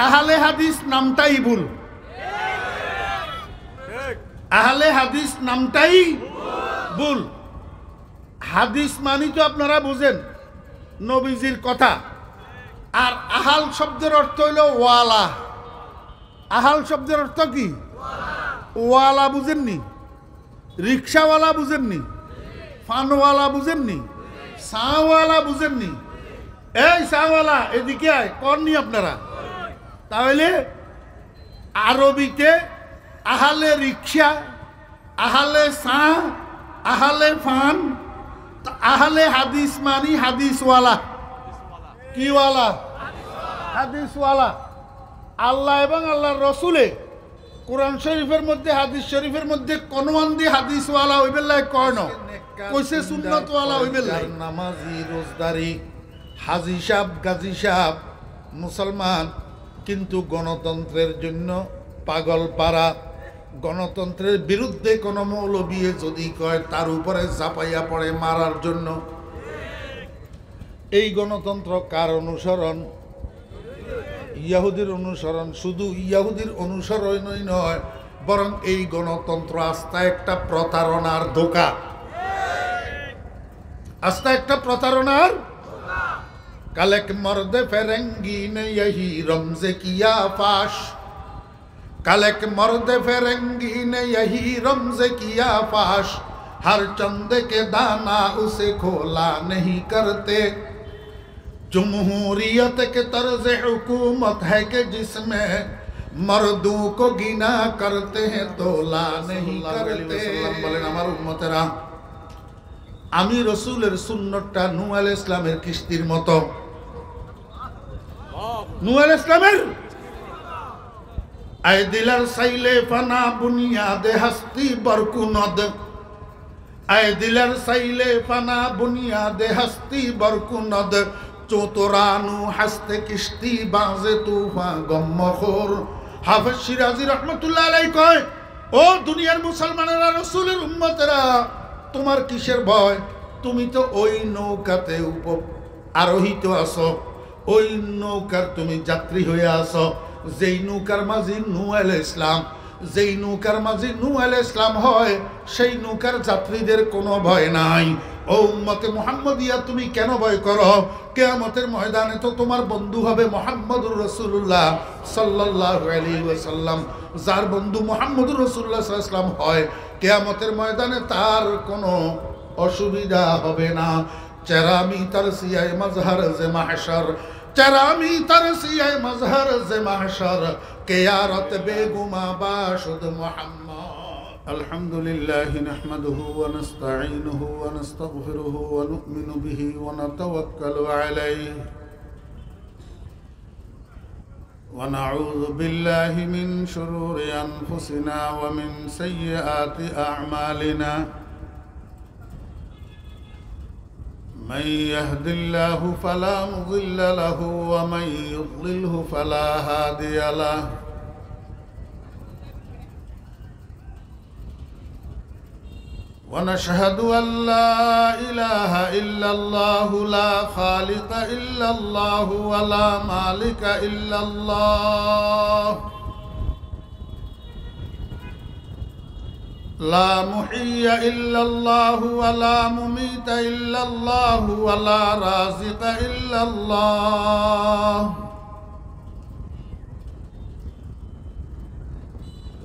আহলে হাদিস নামটাই ভুল। আহলে হাদিস নামটাই ভুল। হাদিস মানি তো আপনারা বুঝেন নবীজির কথা। আর আহাল শব্দের অর্থ হইল ওয়ালা। আহাল শব্দের অর্থ কি? ওয়ালা বুঝেননি? রিক্সাওয়ালা বুঝেননি? ফানওয়ালা বুঝেননি? সাওয়ালা বুঝেননি? এই সাওয়ালা এদিকে আয় করনি আপনারা। তাহলে আরবিতে আহালে রিক্সা, আহালে সা, আহালে ফান, আহালে হাদিস মানি হাদিসওয়ালা। কিওয়ালা? হাদিসওয়ালা। আল্লাহ এবং আল্লাহর রসুলে কোরআন শরীফের মধ্যে হাদিস শরীফের মধ্যে কোনওয়ান দিয়ে হাদিসওয়ালা হইবে লাই কয় না, কইছে সুন্নতওয়ালা হইবে লাই। নামাজি, রোজদারি, হাজি সাহেব, গাজী সাহেব মুসলমান, কিন্তু গণতন্ত্রের জন্য পাগল পারা, গণতন্ত্রের বিরুদ্ধে কোনো মৌলবী যদি কয় তার উপরে ঝাঁপাইয়া পড়ে মারার জন্য। এই গণতন্ত্র কার অনুসরণ? ইয়াহুদির অনুসরণ। শুধু ইয়াহুদির অনুসরণই নয়, বরং এই গণতন্ত্র আস্থা একটা প্রতারণার ধোঁকা। আস্থা একটা প্রতারণার। কালেক মর্দে ফেরেঙ্গি নে यही रमज़े किया फाश, कालेक मर्द फिरंगी ने यही रमज़े किया फाश, हर चंदे के दाना उसे खोला नहीं करते, जमहूरियत के तर्ज हुकूमत है कि जिसमें मर्दों को गिना करते हैं तोला नहीं करते। বলেন আমার উম্মতেরা, আমি রসুলের সুন্নতটা নূহ আলাইহিস সালামের কিস্তির মতো। নূহ আলাইহিস সালামের আয় দিলার সাইলে ফানা বুনিয়াদে হস্তি বরকুনদ, আয় দিলার সাইলে ফানা বুনিয়াদে হস্তি বরকুনদ, চোতরানু হাসতে কিস্তি বাজে তুফা গম্মখোর। হাফেজ শিরাজি রহমতুল্লাহ আলাইহি কয়, ও দুনিয়ার মুসলমানেরা, রসুলের উম্মতেরা, তোমার কিসের ভয়? তুমি তো ওই নৌকাতে আরোহিত আছো, ওই নৌকার তুমি যাত্রী হয়ে আসো, যেই নৌকার মাঝি নূহ আলাইহিস সালাম, যেই নৌকার মাঝি নূহ আলাইহিস সালাম হয়, সেই নৌকার যাত্রীদের কোনো ভয় নাই। ও উম্মতে মুহাম্মদিয়া, তুমি কেন ভয় করো? কিয়ামতের ময়দানে তো তোমার বন্ধু হবে মুহাম্মদুর রাসূলুল্লাহ সাল্লাল্লাহু আলাইহি ওয়াসাল্লাম। যার বন্ধু মুহাম্মদুর রাসূলুল্লাহ সাল্লাল্লাহু আলাইহি ওয়াসাল্লাম হয়, কিয়ামতের ময়দানে তার কোনো অসুবিধা হবে না। চেরামি তারসিয়ায়ে মাজহার জে মাহশর, চেরামি তারসিয়ায়ে মাজহার জে মাহশর, কিয়ারত বেগুমা বাশুদ মুহাম্মদ। আলহামদুলিল্লাহ নাহমাদুহু ওয়া নাস্তাঈনুহু ওয়া নাস্তাগফিরুহু ওয়া নু'মিনু বিহি ওয়া নাতাওয়াক্কালু আলাইহি ওয়া নাউযু বিল্লাহি মিন শুরুরি আনফুসিনা ওয়া মিন সাইয়্যাতি আ'মালিনা। من يهد الله فلا مضل له ومن يضلله فلا هادي له. ونشهد أن لا إله إلا الله لا خالق إلا الله ولا مالك إلا الله لا محيي إلا الله ولا مميت إلا الله ولا رازق إلا الله.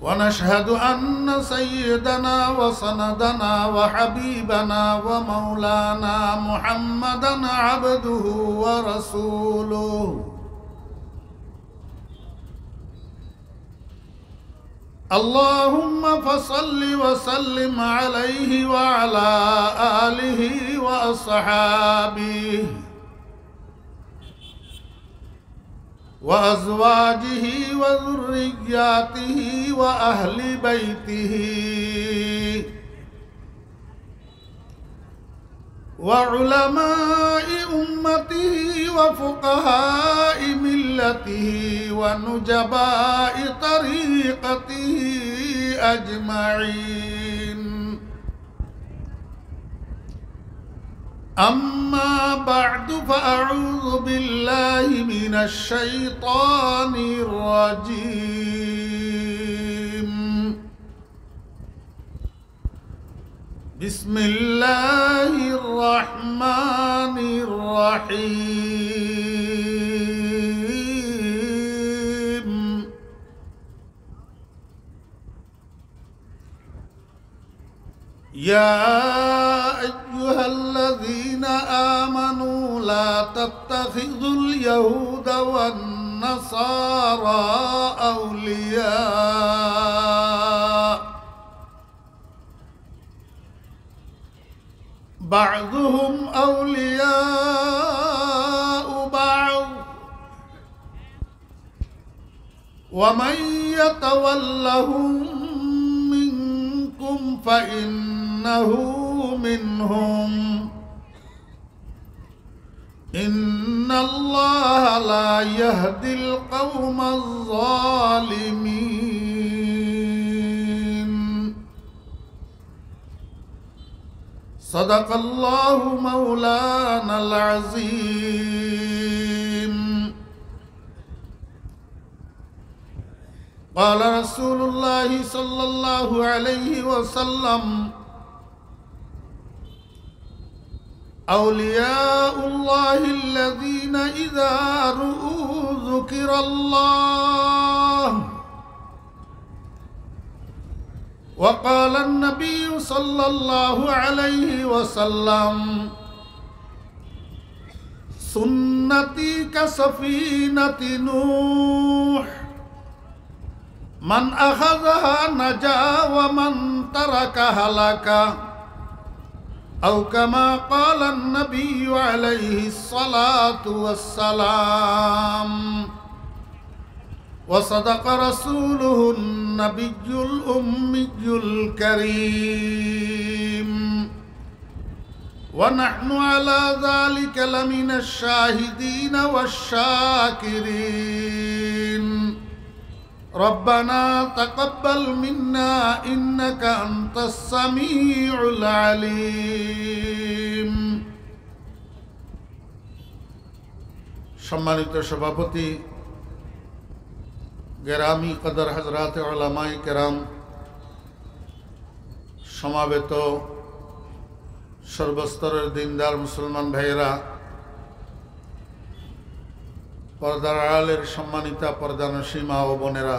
ونشهد أن سيدنا وسندنا وحبيبنا ومولانا محمدا عبده ورسوله. اللهم فصل وسلم عليه وعلى آله وأصحابه وأزواجه وذرياته وأهل بيته وعلماء أمته وفقهاء ملته ونجباء طريقته أجمعين. أما بعد فأعوذ بالله من الشيطان الرجيم. بسم الله الرحمن الرحيم. يا أيها الذين آمنوا لا تتخذوا اليهود والنصارى أولياء بعضهم أولياء بعض ومن يتولهم منكم فإنه منهم إن الله لا يهدي القوم الظالمين. صدق الله مولانا العظيم. قال رسول الله صلى الله عليه وسلم: أولياء الله الذين إذا رؤوا ذكر الله. وقال النبي صلى الله عليه وسلم: سنتي كسفينة نوح من أخذها نجا ومن تركها هلك، أو كما قال النبي عليه الصلاة والسلام. وصدق رسوله النبي الأمي الكريم، ونحن على ذلك لمن الشاهدين والشاكرين. ربنا تقبل منا إنك أنت السميع العليم. সম্মানিত সভাপতি, গেরামি কদর হযরত উলামায়ে কেরাম, সমাবেত সর্বস্তরের দিনদার মুসলমান ভাইয়েরা, পর্দার আড়ালের সম্মানিতা পর্দানশী মা ও বোনেরা,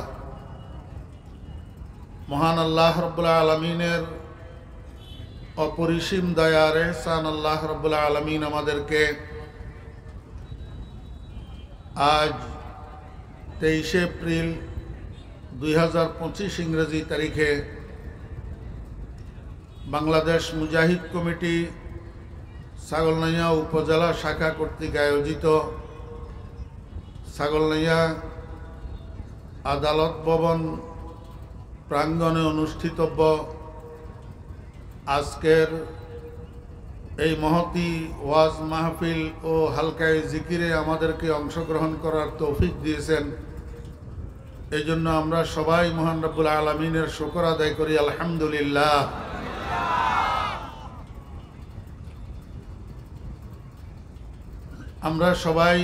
মহান আল্লাহ রাব্বুল আলামিনের অপরিসীম দয়ার ইহসান আল্লাহ রাব্বুল আলামিন আমাদেরকে আজ 23 এপ্রিল 2025 ইংরেজি তারিখে বাংলাদেশ মুজাহিদ কমিটি ছাগলনাইয়া উপজেলা শাখা কর্তৃক আয়োজিত ছাগলনাইয়া আদালত ভবন প্রাঙ্গণে অনুষ্ঠিতব্য আজকের এই মহতি ওয়াজ মাহফিল ও হালকায় জিকিরে আমাদেরকে অংশগ্রহণ করার তৌফিক দিয়েছেন। এই জন্য আমরা সবাই মহান রব্বুল আলামিনের শুকর আদায় করি, আলহামদুলিল্লাহ। আমরা সবাই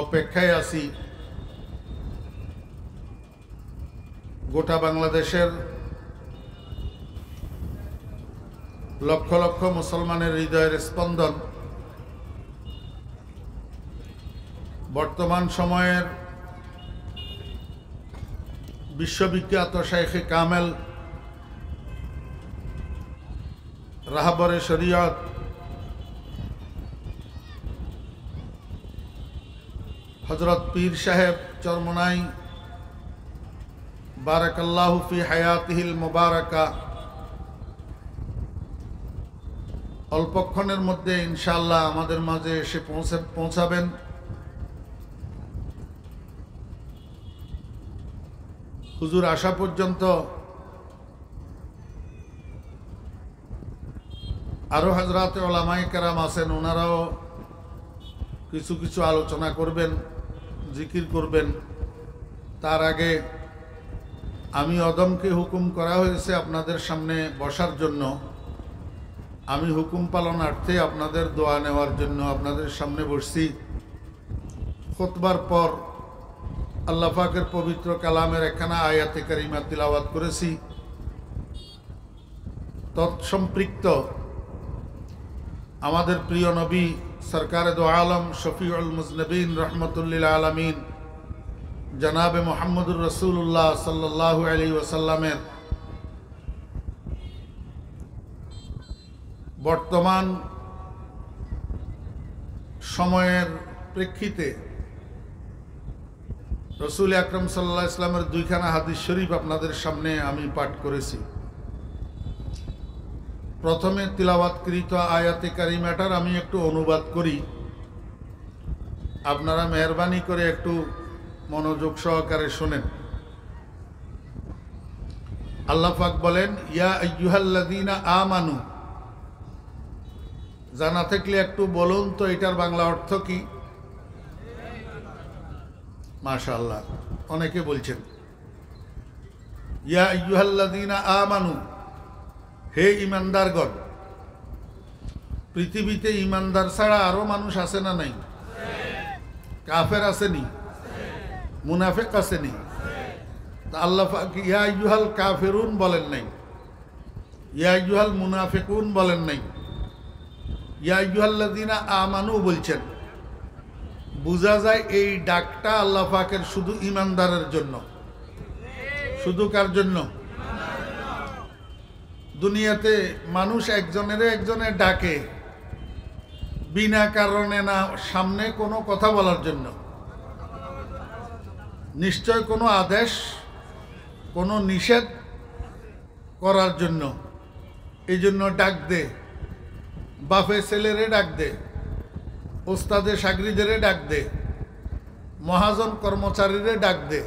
অপেক্ষায় আছি গোটা বাংলাদেশের লক্ষ লক্ষ মুসলমানের হৃদয়ের স্পন্দন বর্তমান সময়ের বিশ্ববিখ্যাত শাইখে কামেল রাহবরে শরীয়ত হযরত পীর সাহেব চরমনাই বারাকাল্লাহু ফি হায়াতিহিল মুবারাকা অল্পক্ষণের মধ্যে ইনশাআল্লাহ আমাদের মাঝে এসে পৌঁছাবেন। হুজুর আসা পর্যন্ত আরো হযরতে উলামায়ে কেরাম আছেন, ওনারাও কিছু কিছু আলোচনা করবেন, জিকির করবেন। তার আগে আমি অদমকে হুকুম করা হয়েছে আপনাদের সামনে বসার জন্য। আমি হুকুম পালনার্থে আপনাদের দোয়া নেওয়ার জন্য আপনাদের সামনে বসছি। খুতবার পর আল্লাহ পাকের পবিত্র কালামের একখানা আয়াতে কারিমা তিলাওয়াত করেছি। তৎসম্পৃক্ত আমাদের প্রিয় নবী সরকারে দো আলম শফিউল মুজনবিন রহমতুল্লিল আলমিন জনাবে মোহাম্মদুর রসুল্লাহ সাল্লাল্লাহু আলাইহি ওয়াসাল্লামের বর্তমান সময়ের প্রেক্ষিতে রসুল আকরম সাল্লাল্লাহু আলাইহি ওয়াসাল্লামের দুইখানা হাদিস শরীফ আপনাদের সামনে আমি পাঠ করেছি। প্রথমে তিলাওয়াতকৃত আয়াতে কারিমাটার আমি একটু অনুবাদ করি, আপনারা মেহরবানি করে একটু মনোযোগ সহকারে শোনেন। আল্লাহ পাক বলেন, ইয়া আইয়ুহাল্লাযীনা আমানু। জানা থাকলে একটু বলুন তো এটার বাংলা অর্থ কি? মাশাআল্লাহ, অনেকে বলছেন। ইয়া আইয়ুহাল্লাযীনা আমানু, হে ইমানদারগণ। পৃথিবীতে ইমানদার ছাড়া আরো মানুষ আছে না নাই? কাফের আসেনি, মুনাফিক আসেনি। তা আল্লাহ পাক ইয়া আইয়ুহাল কাফিরুন বলেন নাই, ইয়া আইয়ুহাল মুনাফিকুন বলেন নাই, ইয়া আইয়ুহাল্লাযীনা আমানু বলছেন। বোঝা যায় এই ডাকটা আল্লাহ পাকের শুধু ইমানদারের জন্য। শুধু কার জন্য? দুনিয়াতে মানুষ একজনে ডাকে বিনা কারণে না, সামনে কোনো কথা বলার জন্য, নিশ্চয় কোনো আদেশ কোনো নিষেধ করার জন্য। এই জন্য ডাক দে, বাপে ছেলেরে ডাক দে, ওস্তাদে সাগরিদেরে ডাক দে, মহাজন কর্মচারীরে ডাক দে।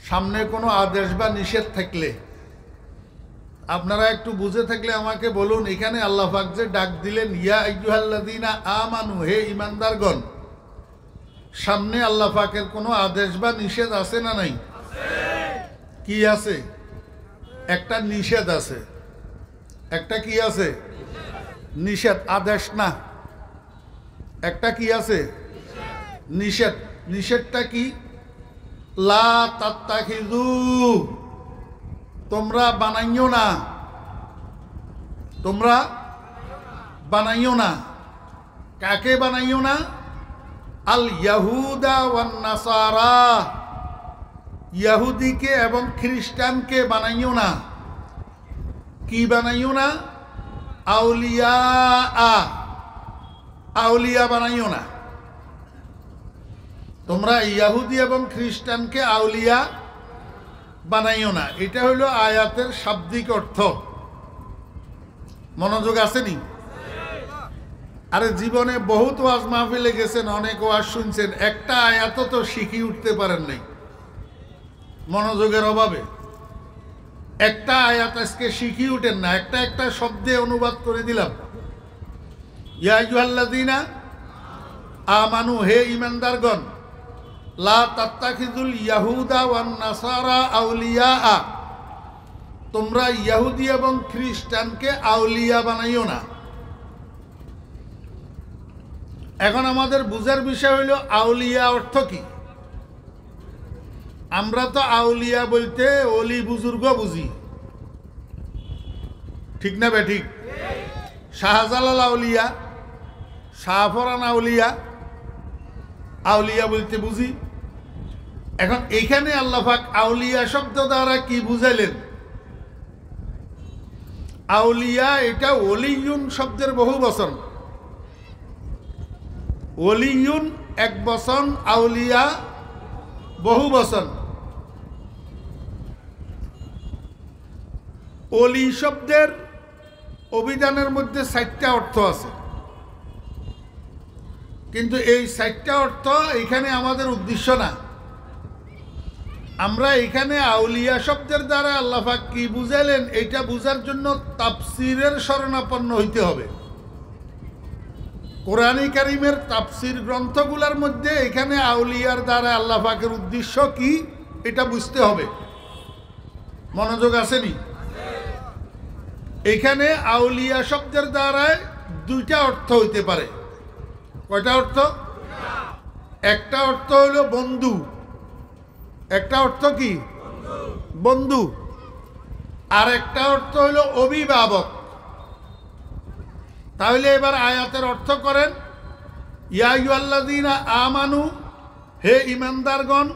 সামনে কোনো আদেশ বা নিষেধ থাকলে আপনারা একটু বুঝে থাকলে আমাকে বলুন, এখানে আল্লাহ পাক যে ডাক দিলেন ইয়া আইয়ুহাল্লাযীনা আমানু, হে ইমানদারগণ, সামনে আল্লাহ পাকের কোনো আদেশ বা নিষেধ আছে না নাই? কি আছে? একটা নিষেধ আছে। একটা কি আছে? নিষেধ, আদেশ না। একটা কি আছে? নিষেধ। নিষেধটা কি? লা তাত্তাখিযু, তোমরা বানাইও না, তোমরা বানাইও না। কাকে বানাইও না? আল ইয়াহুদা ওয়ান নাসারা, ইহুদিকে এবং খ্রিস্টানকে বানাইও না। কি বানাইও না? আউলিয়া, আউলিয়া বানাইও না। তোমরা ইহুদি এবং খ্রিস্টানকে আউলিয়া বানাইও না। এটা হলো আয়াতের শাব্দিক অর্থ। মনোযোগ আসেনি? আরে জীবনে বহুত ওয়াজ মাহফিলে গেছেন, অনেক ওয়াজ শুনছেন, একটা আয়াত তো শিখি উঠতে পারেন নাই মনোযোগের অভাবে। একটা আয়াত আজকে শিখি উঠেন না, একটা একটা শব্দে অনুবাদ করে দিলাম। ইয়া আইয়ুহাল্লাযীনা আমানু, হে ইমানদারগণ, লা তাত্তাখিযুল ইয়াহুদা ওয়ান নাসারা আউলিয়া, তোমরা ইহুদি এবং খ্রিস্টানকে আউলিয়া বানাইও না। এখন আমাদের বুঝার বিষয় হইল আউলিয়া অর্থ কি। আমরা তো আউলিয়া বলতে অলি বুজুর্গ বুঝি, ঠিক না বে ঠিক? শাহজালাল আউলিয়া, শাহফরান আউলিয়া, আউলিয়া বলতে বুঝি। এখন এখানে আল্লাহ পাক আউলিয়া শব্দ দ্বারা কি বুঝাইলেন? আউলিয়া এটা ওলিয়ুন শব্দের বহু বচন। ওলিয়ুন এক বচন, আউলিয়া বহু বচন। ওলি শব্দের অভিধানের মধ্যে 4টা অর্থ আছে, কিন্তু এই 4টা অর্থ এখানে আমাদের উদ্দেশ্য না। আমরা এখানে আউলিয়া শব্দের দ্বারা আল্লাহ পাক কি বুঝাইলেন এটা বুঝার জন্য তাফসীরের শরণাপন্ন হইতে হবে। কোরআনে কারীমের তাফসীর গ্রন্থগুলোর মধ্যে এখানে আউলিয়ার দ্বারা আল্লাহ পাকের উদ্দেশ্য কি এটা বুঝতে হবে। মনোযোগ আসেনি? এখানে আউলিয়া শব্দের দ্বারায় দুইটা অর্থ হইতে পারে। কয়টা অর্থ? একটা অর্থ হলো বন্ধু, একটা অর্থ কি? বন্ধু। আর একটা অর্থ হলো অভিভাবক। তাহলে এবার আয়াতের অর্থ করেন, ইয়া আইয়ুহাল্লাযীনা আমানু, হে ঈমানদারগণ,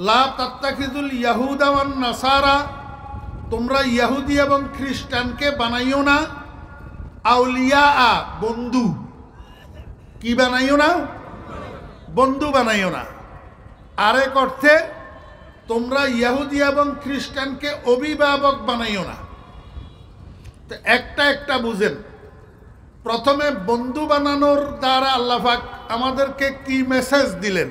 লা তাত্তাখিযুল ইয়াহুদা ওয়ান নাসারা, তোমরা ইহুদি এবং খ্রিস্টানকে বানাইও না আউলিয়া, বন্ধু। কি বানাইও না? বন্ধু বানাইও না। আরেক অর্থে তোমরা ইহুদি এবং খ্রিস্টানকে অভিভাবক বানাইও না। তো একটা একটা বুঝেন। প্রথমে বন্ধু বানানোর দ্বারা আল্লাহ পাক আমাদেরকে কি মেসেজ দিলেন?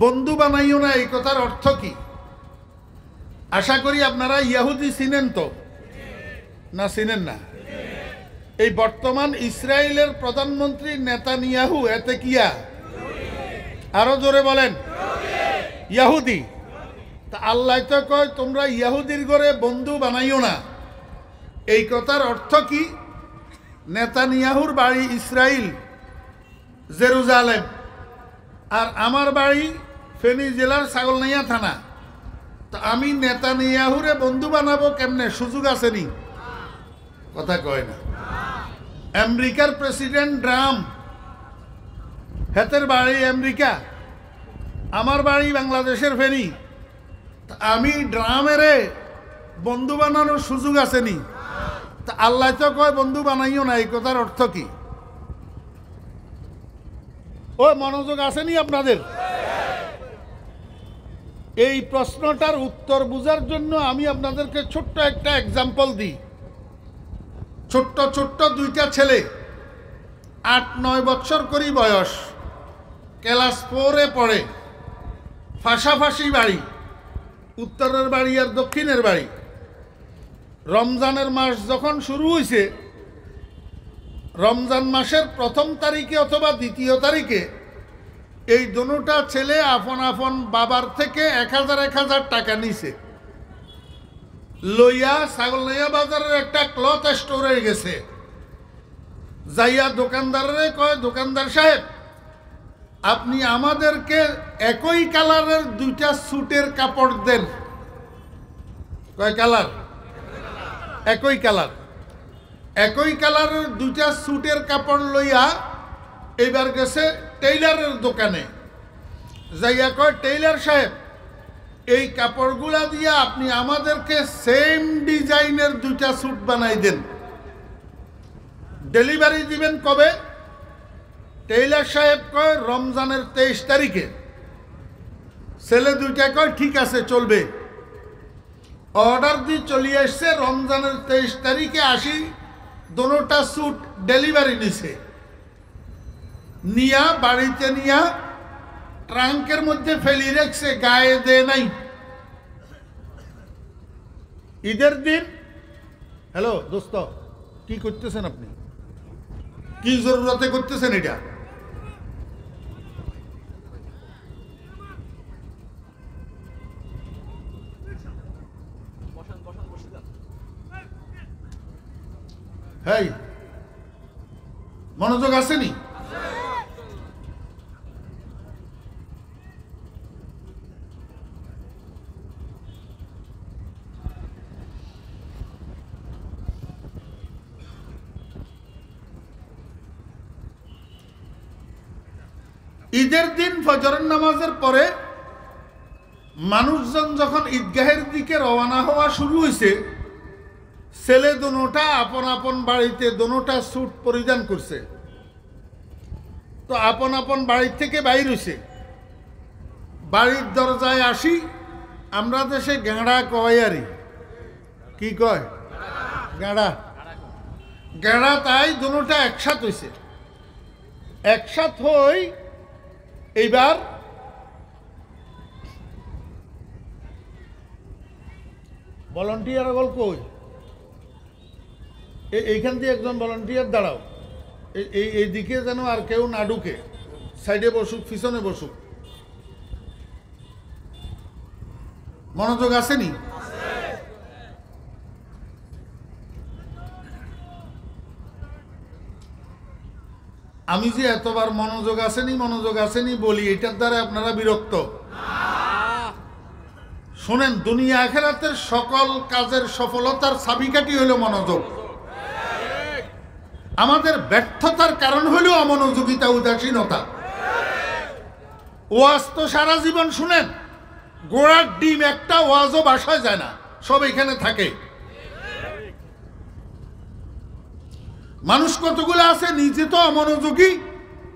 বন্ধু বানাইও না, এই কথার অর্থ কি? আশা করি আপনারা ইহুদি চিনেন তো, না চিনেন না? এই বর্তমান ইসরায়েলের প্রধানমন্ত্রী নেতানিয়াহু এতে কিয়া? আরো জোরে বলেন, ইহুদি। তা আল্লাহ তো কয় তোমরা ইহুদির ঘরে বন্ধু বানাইও না। এই কথার অর্থ কি? নেতানিয়াহুর বাড়ি ইসরায়েল, জেরুজালেম, আর আমার বাড়ি ফেনী জেলার ছাগলনাইয়া থানা। তো আমি নেতানিয়াহুরে বন্ধু বানাবো কেমনে? সুযোগ আসেনি? কথা কয় না। আমেরিকার প্রেসিডেন্ট ট্রাম্প, হেতের বাড়ি আমেরিকা, আমার বাড়ি বাংলাদেশের ফেনী। আমি ড্রামেরে বন্ধু বানানোর সুযোগ আসেনি? তা আল্লাহ তো কয় বন্ধু বানাইও না, এই কথার অর্থ কি? ও মনোযোগ আসেনি আপনাদের? এই প্রশ্নটার উত্তর বোঝার জন্য আমি আপনাদেরকে ছোট্ট একটা এক্সাম্পল দিই। ছোট্ট ছোট্ট দুইটা ছেলে, 8-9 বছর করে বয়স, ক্লাস 4-এ পড়ে, ফাঁসাফাঁসি বাড়ি, উত্তরের বাড়ি আর দক্ষিণের বাড়ি। রমজানের মাস যখন শুরু হয়েছে, রমজান মাসের 1ম তারিখে অথবা 2য় তারিখে এই দুটা ছেলে আপন আপন বাবার থেকে 1000 টাকা নিছে, লইয়া ছাগলনাইয়া বাজারের একটা ক্লথ স্টোরে গেছে। যাইয়া দোকানদারে কয়, দোকানদার সাহেব, আপনি আমাদেরকে একই কালারের 2টা স্যুটের কাপড় দেন। কয় কালার? একই কালার। একই কালারের 2টা স্যুটের কাপড় লইয়া এইবার গেছে টেইলারের দোকানে। যাইয়া কয়, টেইলার সাহেব, এই কাপড়গুলা দিয়া আপনি আমাদেরকে সেম ডিজাইনের 2টা স্যুট বানাই দেন। ডেলিভারি দিবেন কবে? টেইলার সাহেব কয় রমজানের 23 তারিখে। ছেলে 2টা কয় ঠিক আছে, চলবে। অর্ডার দিয়ে চলে আসছে, রমজানের 23 তারিখে আসি দুটা স্যুট ডেলিভারি নিছে। নিয়া বাড়িতে নিয়া ট্রাঙ্কের মধ্যে ফেলি রেখছে, গায়ে দেয় নাই। ঈদের দিন, হ্যালো দোস্ত, কি করতেছেন আপনি? কি জরুরতে করতেছেন এটা? হ্যাঁ, মনোযোগ আসেনি? ঈদের দিন ফজরের নামাজের পরে মানুষজন যখন ঈদগাহের দিকে রওনা হওয়া শুরু হয়েছে, ছেলে দুটা আপন আপন বাড়িতে দুটা স্যুট পরিধান করছে। তো আপন আপন বাড়ি থেকে বাইর হয়েছে। বাড়ির দরজায় আসি, আমরা দেশে গাঁড়া কয়, আরি কি কয়? গাঁড়া। গাঁড়া। তাই দুটা একসাথ হয়েছে। একসাথ হই এইবার ভলান্টিয়ার বল কই? এইখান দিয়ে একজন ভলান্টিয়ার দাঁড়াও, এইদিকে যেন আর কেউ না ঢুকে, সাইডে বসুক, পিছনে বসুক। মনোযোগ আসেনি? আমি যে এতবার মনোযোগ আসেনি বলি, এটার দ্বারা আপনারা বিরক্ত? শুনেন, দুনিয়া আখিরাতের সকল কাজের সফলতার চাবিকাঠি হলো মনোযোগ। আমাদের ব্যর্থতার কারণ হলো অমনোযোগিতা, উদাসীনতা। ওয়াজ তো সারা জীবন শুনেন, গোড়ার ডিম একটা ওয়াজও বাসায় যায় না, সব এখানে থাকে। মানুষ কতগুলো আছে নিজে তো অমনোযোগী,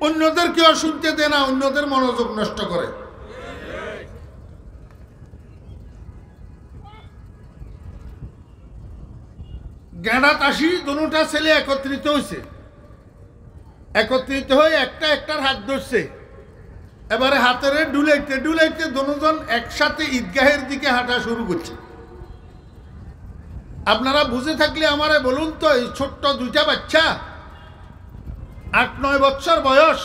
অন্যদের কেউ শুনতে দেয় না, অন্যদের মনোযোগ নষ্ট করে। গেঁড়া তাসি দুটা ছেলে একত্রিত হয়েছে, একত্রিত হয়ে একটার হাত ধরছে। এবারে হাতের ডুলাইতে দুজন একসাথে ঈদগাহের দিকে হাঁটা শুরু করছে। আপনারা বুঝে থাকলে আমারে বলুন তো, এই ছোট্ট দুইটা বাচ্চা, 8-9 বছর বয়স,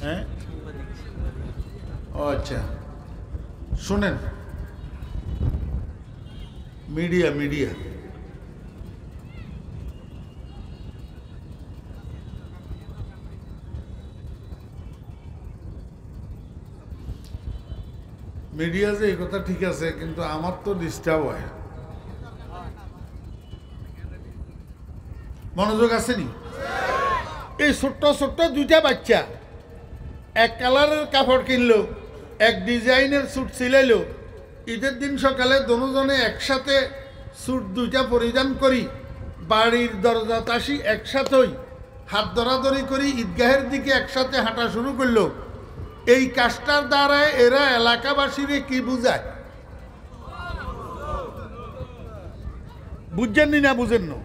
হ্যাঁ, ও আচ্ছা, শুনেন, মিডিয়া যে এই কথা ঠিক আছে, কিন্তু আমার তো ডিস্টার্ব হয়। মনোযোগ আসেনি? এই ছোট্ট দুইটা বাচ্চা এক কালারের কাপড় কিনলো, এক ডিজাইনের স্যুট সিলাইলো। ঈদের দিন সকালে দুজনে একসাথে স্যুট দুইটা পরিধান করি, বাড়ির দরজা তাসি একসাথেই হাত ধরাধরি করি ঈদগাহের দিকে একসাথে হাঁটা শুরু করলো। এই কাজটার দ্বারা এরা এলাকাবাসীরে কি বুঝায়? বুঝছেননি না বুঝেন না?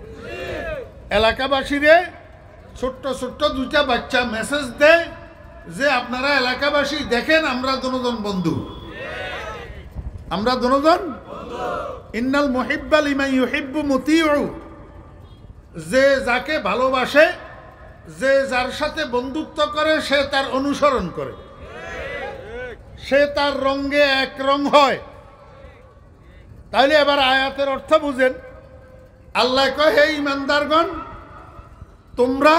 এলাকাবাসীরে ছোট্ট দুইটা বাচ্চা মেসেজ দেয় যে আপনারা এলাকাবাসী দেখেন, আমরা দুজন বন্ধু, আমরা দুজন। ইন্নাল মুহিব্বা লিমান ইউহিব্বু মুতিউ, যে যাকে ভালোবাসে, যে যার সাথে বন্ধুত্ব করে, সে তার অনুসরণ করে, সে তার রঙে এক রং হয়। তাহলে এবার আয়াতের অর্থ বুঝেন। আল্লাহ কয়, হে ঈমানদারগণ, তোমরা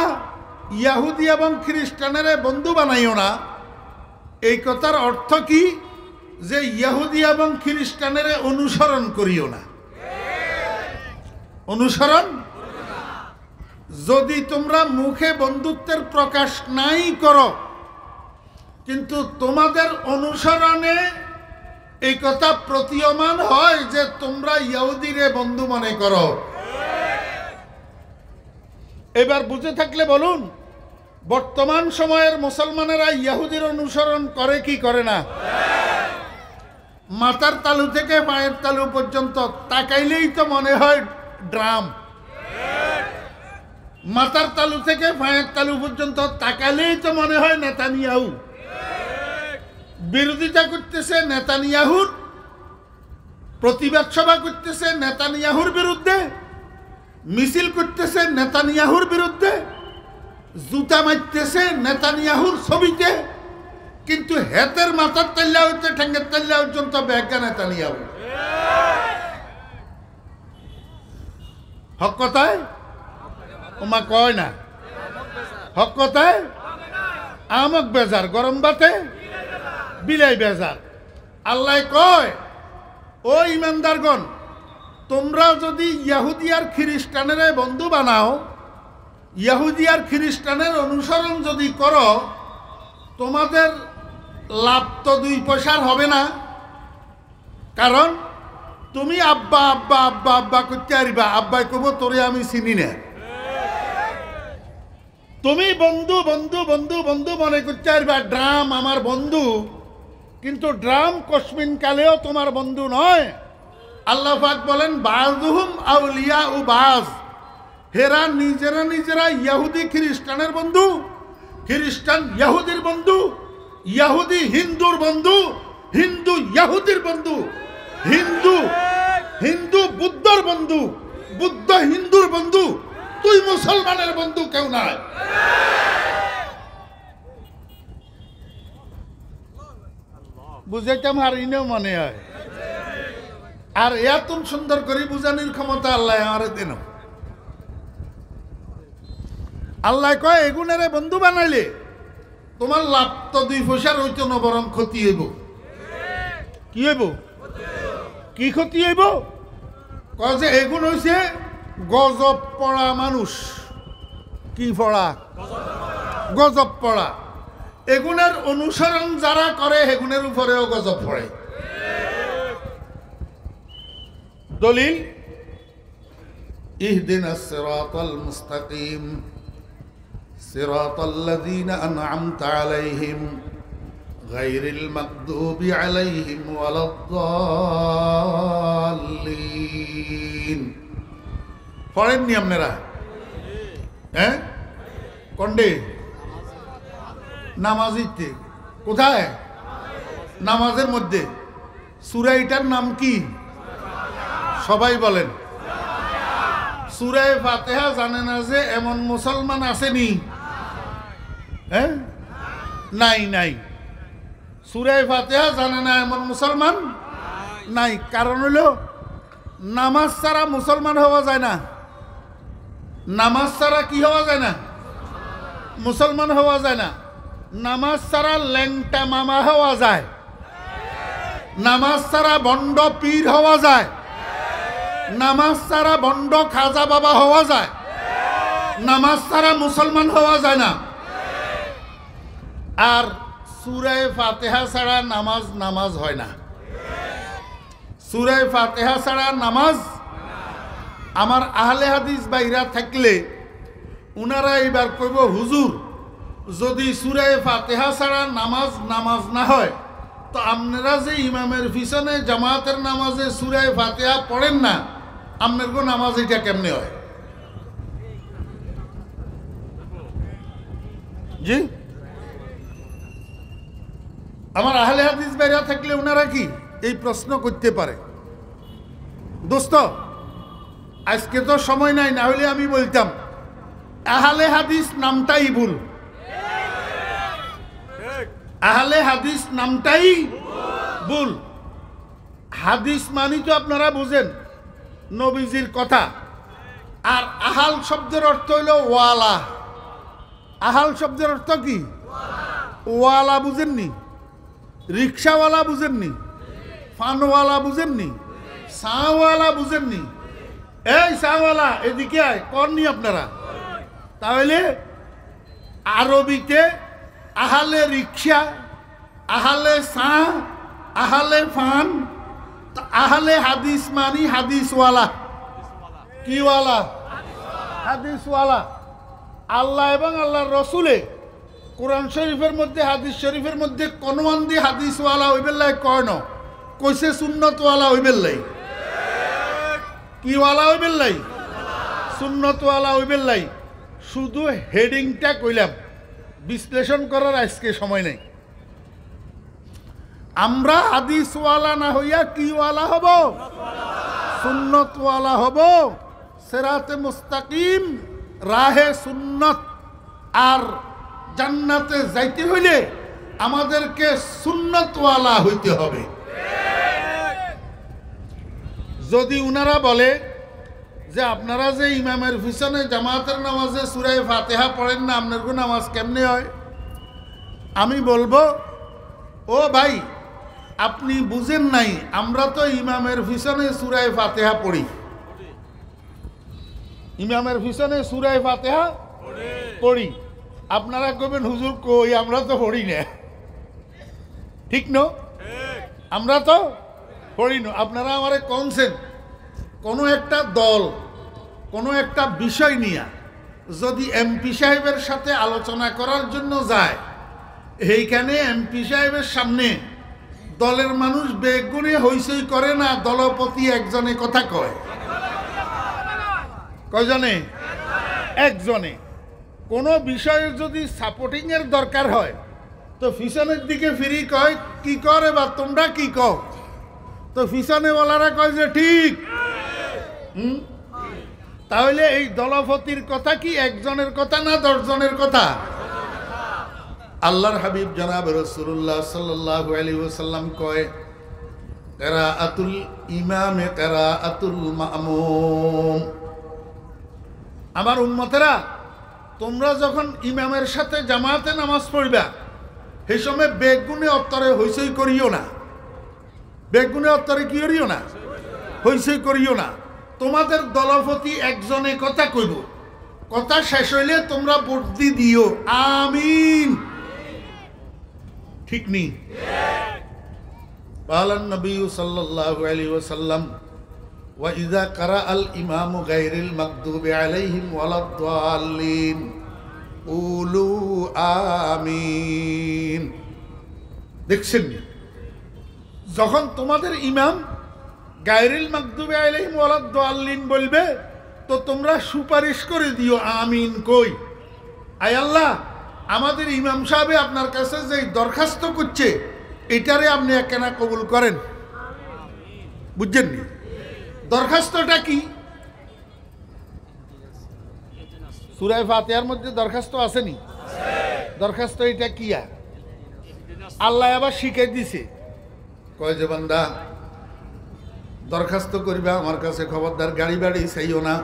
ইহুদি এবং খ্রিস্টানের বন্ধু বানাইও না। এই কথার অর্থ কি? যে ইহুদি এবং খ্রিস্টানের অনুসরণ করিও না। অনুসরণ, যদি তোমরা মুখে বন্ধুত্বের প্রকাশ নাই করো, কিন্তু তোমাদের অনুসরণে এই কথা প্রতীয়মান হয় যে তোমরা ইহুদিরে বন্ধু মনে করো। এবার বুঝে থাকলে বলুন, বর্তমান সময়ের মুসলমানেরা ইহুদির অনুসরণ করে কি করে না? মাথার তালু থেকে পায়ের তালু পর্যন্ত তাকাইলেই তো মনে হয় ড্রাম। মাথার তালু থেকে পায়ের তালু পর্যন্ত তাকাইলেই তো মনে হয় নেতানিয়াহু। বিরোধিতা করতেছে নেতানিয়াহুর, প্রতিবাদ সভা করতেছে নেতানিয়াহুর বিরুদ্ধে, মিছিল করতেছে নেতানিয়াহুর বিরুদ্ধে, জুতা মারতেছে নেতানিয়াহুর ছবিতে, কিন্তু হেতের মাথার তাল্লা হইতে ঠেঙ্গের তাল্লা পর্যন্ত ব্যাগা নেতানিয়াহু। হক কথায় ওমা কয় না, হক কথায় আমক বেজার, গরম বাতে বিলাই বেজার। আল্লাহ কয়, ও ঈমানদারগণ, তোমরা যদি ইহুদি আর খ্রিস্টানের বন্ধু বানাও, ইহুদি আর খ্রিস্টানের অনুসরণ যদি করো, তোমাদের লাভ তো 2 পয়সার হবে না। কারণ তুমি আব্বা আব্বা আব্বা আব্বা করতে পারবা, আব্বাই কব তোরে আমি চিনি না। তুমি বন্ধু বন্ধু বন্ধু বন্ধু মনে করতে পারবা, ড্রাম আমার বন্ধু, কিন্তু ড্রাম কসমিন কালেও তোমার বন্ধু নয়। আল্লাহ পাক বলেন, বাযুহুম আউলিয়া ও বাজ, হেরা নিজেরা ইহুদি খ্রিস্টানের বন্ধু, খ্রিস্টান ইহুদির বন্ধু, ইহুদি হিন্দুর বন্ধু, হিন্দু ইহুদির বন্ধু, হিন্দু বুদ্ধর বন্ধু, বুদ্ধ হিন্দুর বন্ধু, তুই মুসলমানের বন্ধু কেউ নাই। বুঝাইতাম হারিনেও মনে হয়। আর এত সুন্দর করে বুঝানির ক্ষমতা আল্লাহ আমার দেন। আল্লাহ কয় এগুনারে বন্ধু বানাইলে তোমার লাভ তো 2 পয়সার হইতো না, বরং ক্ষতি হইব। কি হইব? কি ক্ষতি হইব? কয় যে এগুন হইছে গজব পড়া মানুষ। কি পড়া? গজব পড়া। এগুনের অনুসরণ যারা করে এগুনের উপরেও গজব পড়ে। দলিল ইহদিনাস সিরাতাল মুস্তাকিম সিরাতাল্লাযীনা আন'আমতা আলাইহিম গায়রিল মাগদুবি আলাইহিম ওয়ালাদ-দাল্লিন। পড়েননি আপনারা? হ্যাঁ, কোনডে? নামাজিতে। কোথায়? নামাজের মধ্যে। সূরা এটার নাম কি? সবাই বলেন। সূরা ফাতিহা জানে না যে এমন মুসলমান আসেনি? হ্যাঁ, নাই নাই। সূরা ফাতিহা জানে না এমন মুসলমান নাই। কারণ হলো নামাজ ছাড়া মুসলমান হওয়া যায় না। নামাজ ছাড়া কি হওয়া যায় না? মুসলমান হওয়া যায় না। নামাজ ছাড়া ল্যাংটা মামা হওয়া যায়। নামাজ ছাড়া বন্ড পীর হওয়া যায়। নামাজ ছাড়া বন্ড খাজা বাবা হওয়া যায়। নামাজ ছাড়া মুসলমান হওয়া যায় না। আর সূরা ফাতিহা ছাড়া নামাজ নামাজ হয় না। সূরা ফাতিহা ছাড়া নামাজ। আমার আহলে হাদিস বাইরা থাকলে উনারা এবার কইব, হুজুর যদি সূরা ফাতিহা ছাড়া নামাজ নামাজ না হয় তো আপনারা যে ইমামের পিছনে জামাতের নামাজে সূরা ফাতিহা পড়েন না, আপনার গো নামাজ এটা কেমনে হয়? জি, আমার আহলে হাদিস বাইরা থাকলে উনারা কি এই প্রশ্ন করতে পারে? দোস্ত, আজকে তো সময় নাই, না হলে আমি বলতাম আহলে হাদিস নামটাই ভুল। আহলে হাদিস নামটাই ভুল। হাদিস মানি তো আপনারা বুঝেন নবীজির কথা। আর আহাল শব্দের অর্থ হইল ওয়ালা। আহাল শব্দের অর্থ কি? ওয়ালা। বুঝেননি? রিক্সাওয়ালা বুঝেননি? ফানওয়ালা বুঝেননি? সাওয়ালা বুঝেননি? এই সাওয়ালা এদিকে আয়, করনি আপনারা? তাহলে আরবিতে আহালে রিক্সা, আহালে সা, আহালে ফান, আহালে হাদিস মানি হাদিসওয়ালা। কিওয়ালা? হাদিসওয়ালা। আল্লাহ এবং আল্লাহর রসুলে কোরআন শরীফের মধ্যে, হাদিস শরীফের মধ্যে কোনওয়ান দিয়ে হাদিসওয়ালা হইবেল্লাই কয় ন, কইছে সুন্নতওয়ালা হইবেল্লাই। কিওয়ালা হইবেল্লাই? সুন্নতওয়ালা হইবেল্লাই। শুধু হেডিংটা কইলাম, বিশ্লেষণ করার আজকে সময় নেই। আমরা হাদিসওয়ালা না হইয়া কিওয়ালা হব? সুন্নতওয়ালা হব। সিরাতে মুস্তাকিম, রাহে সুন্নত। আর জান্নাতে যাইতে হইলে আমাদেরকে সুন্নতওয়ালা হইতে হবে। যদি উনারা বলে যে আপনারা যে ইমামের পিছনে জামাতের নামাজে সূরা ফাতিহা পড়েন না, আপনার কোন নামাজ কেমনে হয়? আমি বলবো, ও ভাই আপনি বুঝেন নাই, আমরা তো ইমামের পিছনে সূরা ফাতিহা পড়ি। ইমামের পিছনে সূরা ফাতিহা পড়ি। আপনারা কবেন হুজুর কই, আমরা তো পড়ি না। ঠিক ন? আমরা তো পড়ি না। আপনারা আমারে কনছেন কোনো একটা দল কোনো একটা বিষয় নিয়ে যদি এমপি সাহেবের সাথে আলোচনা করার জন্য যায়, এইখানে এমপি সাহেবের সামনে দলের মানুষ বেগুনে হইচই করে না, দলপতি একজনে কথা কয়। কয়জনে? একজনে। কোনো বিষয়ে যদি সাপোর্টিং এর দরকার হয় তো পিছনের দিকে ফিরি কয়, কি করে বা তোমরা কি কও? তো পিছনে বলারা কয় যে ঠিক। তাহলে এই দলপতির কথা কি একজনের কথা না 10 জনের কথা? আল্লাহর হাবিব জনাব রাসূলুল্লাহ সাল্লাল্লাহু আলাইহি ওয়াসাল্লাম কয়, কিরাআতুল ইমামে কিরাআতুল মামুম। আমার উম্মতেরা, তোমরা যখন ইমামের সাথে জামাতে নামাজ পড়বা, সেই সময় বেগুনে অত্তরে হইচই করিও না। বেগুনে অত্তরে কি করিও না? হইচই করিও না। তোমাদের দলপতি একজনে কথা কইব, কথা শেষ হইলে তোমরা বর্দি দিও আমিন। ঠিক নি? কালান নবী সাল্লাল্লাহু আলাইহি ওয়াসাল্লাম, ওয়া ইযা কারাআল ইমামু গায়রিল মাগদুবি আলাইহিম ওয়ালাদ-দাল্লিন কুলু আমিন। দেখছেন, যখন তোমাদের ইমাম গায়রিল মাগদুবি আলাইহিম ওয়ালাদ-দাল্লিন বলবে, তো তোমরা সুপারিশ করে দিও আমিন। কই, আয় আল্লাহ, আমাদের ইমাম সাহেব আপনার কাছে যে দরখাস্ত করছে, এটারে আপনি একখানা কবুল করেন। বুঝছেন নি? দরখাস্তটা কি? সূরা ফাতিহার মধ্যে দরখাস্ত আসেনি? দরখাস্ত এটা কি? আল্লাহ আবার শিখাই দিছে, কয় যে বান্দা দরখাস্ত করিবা আমার কাছে, খবরদার গাড়ি বাড়ি চাইও না,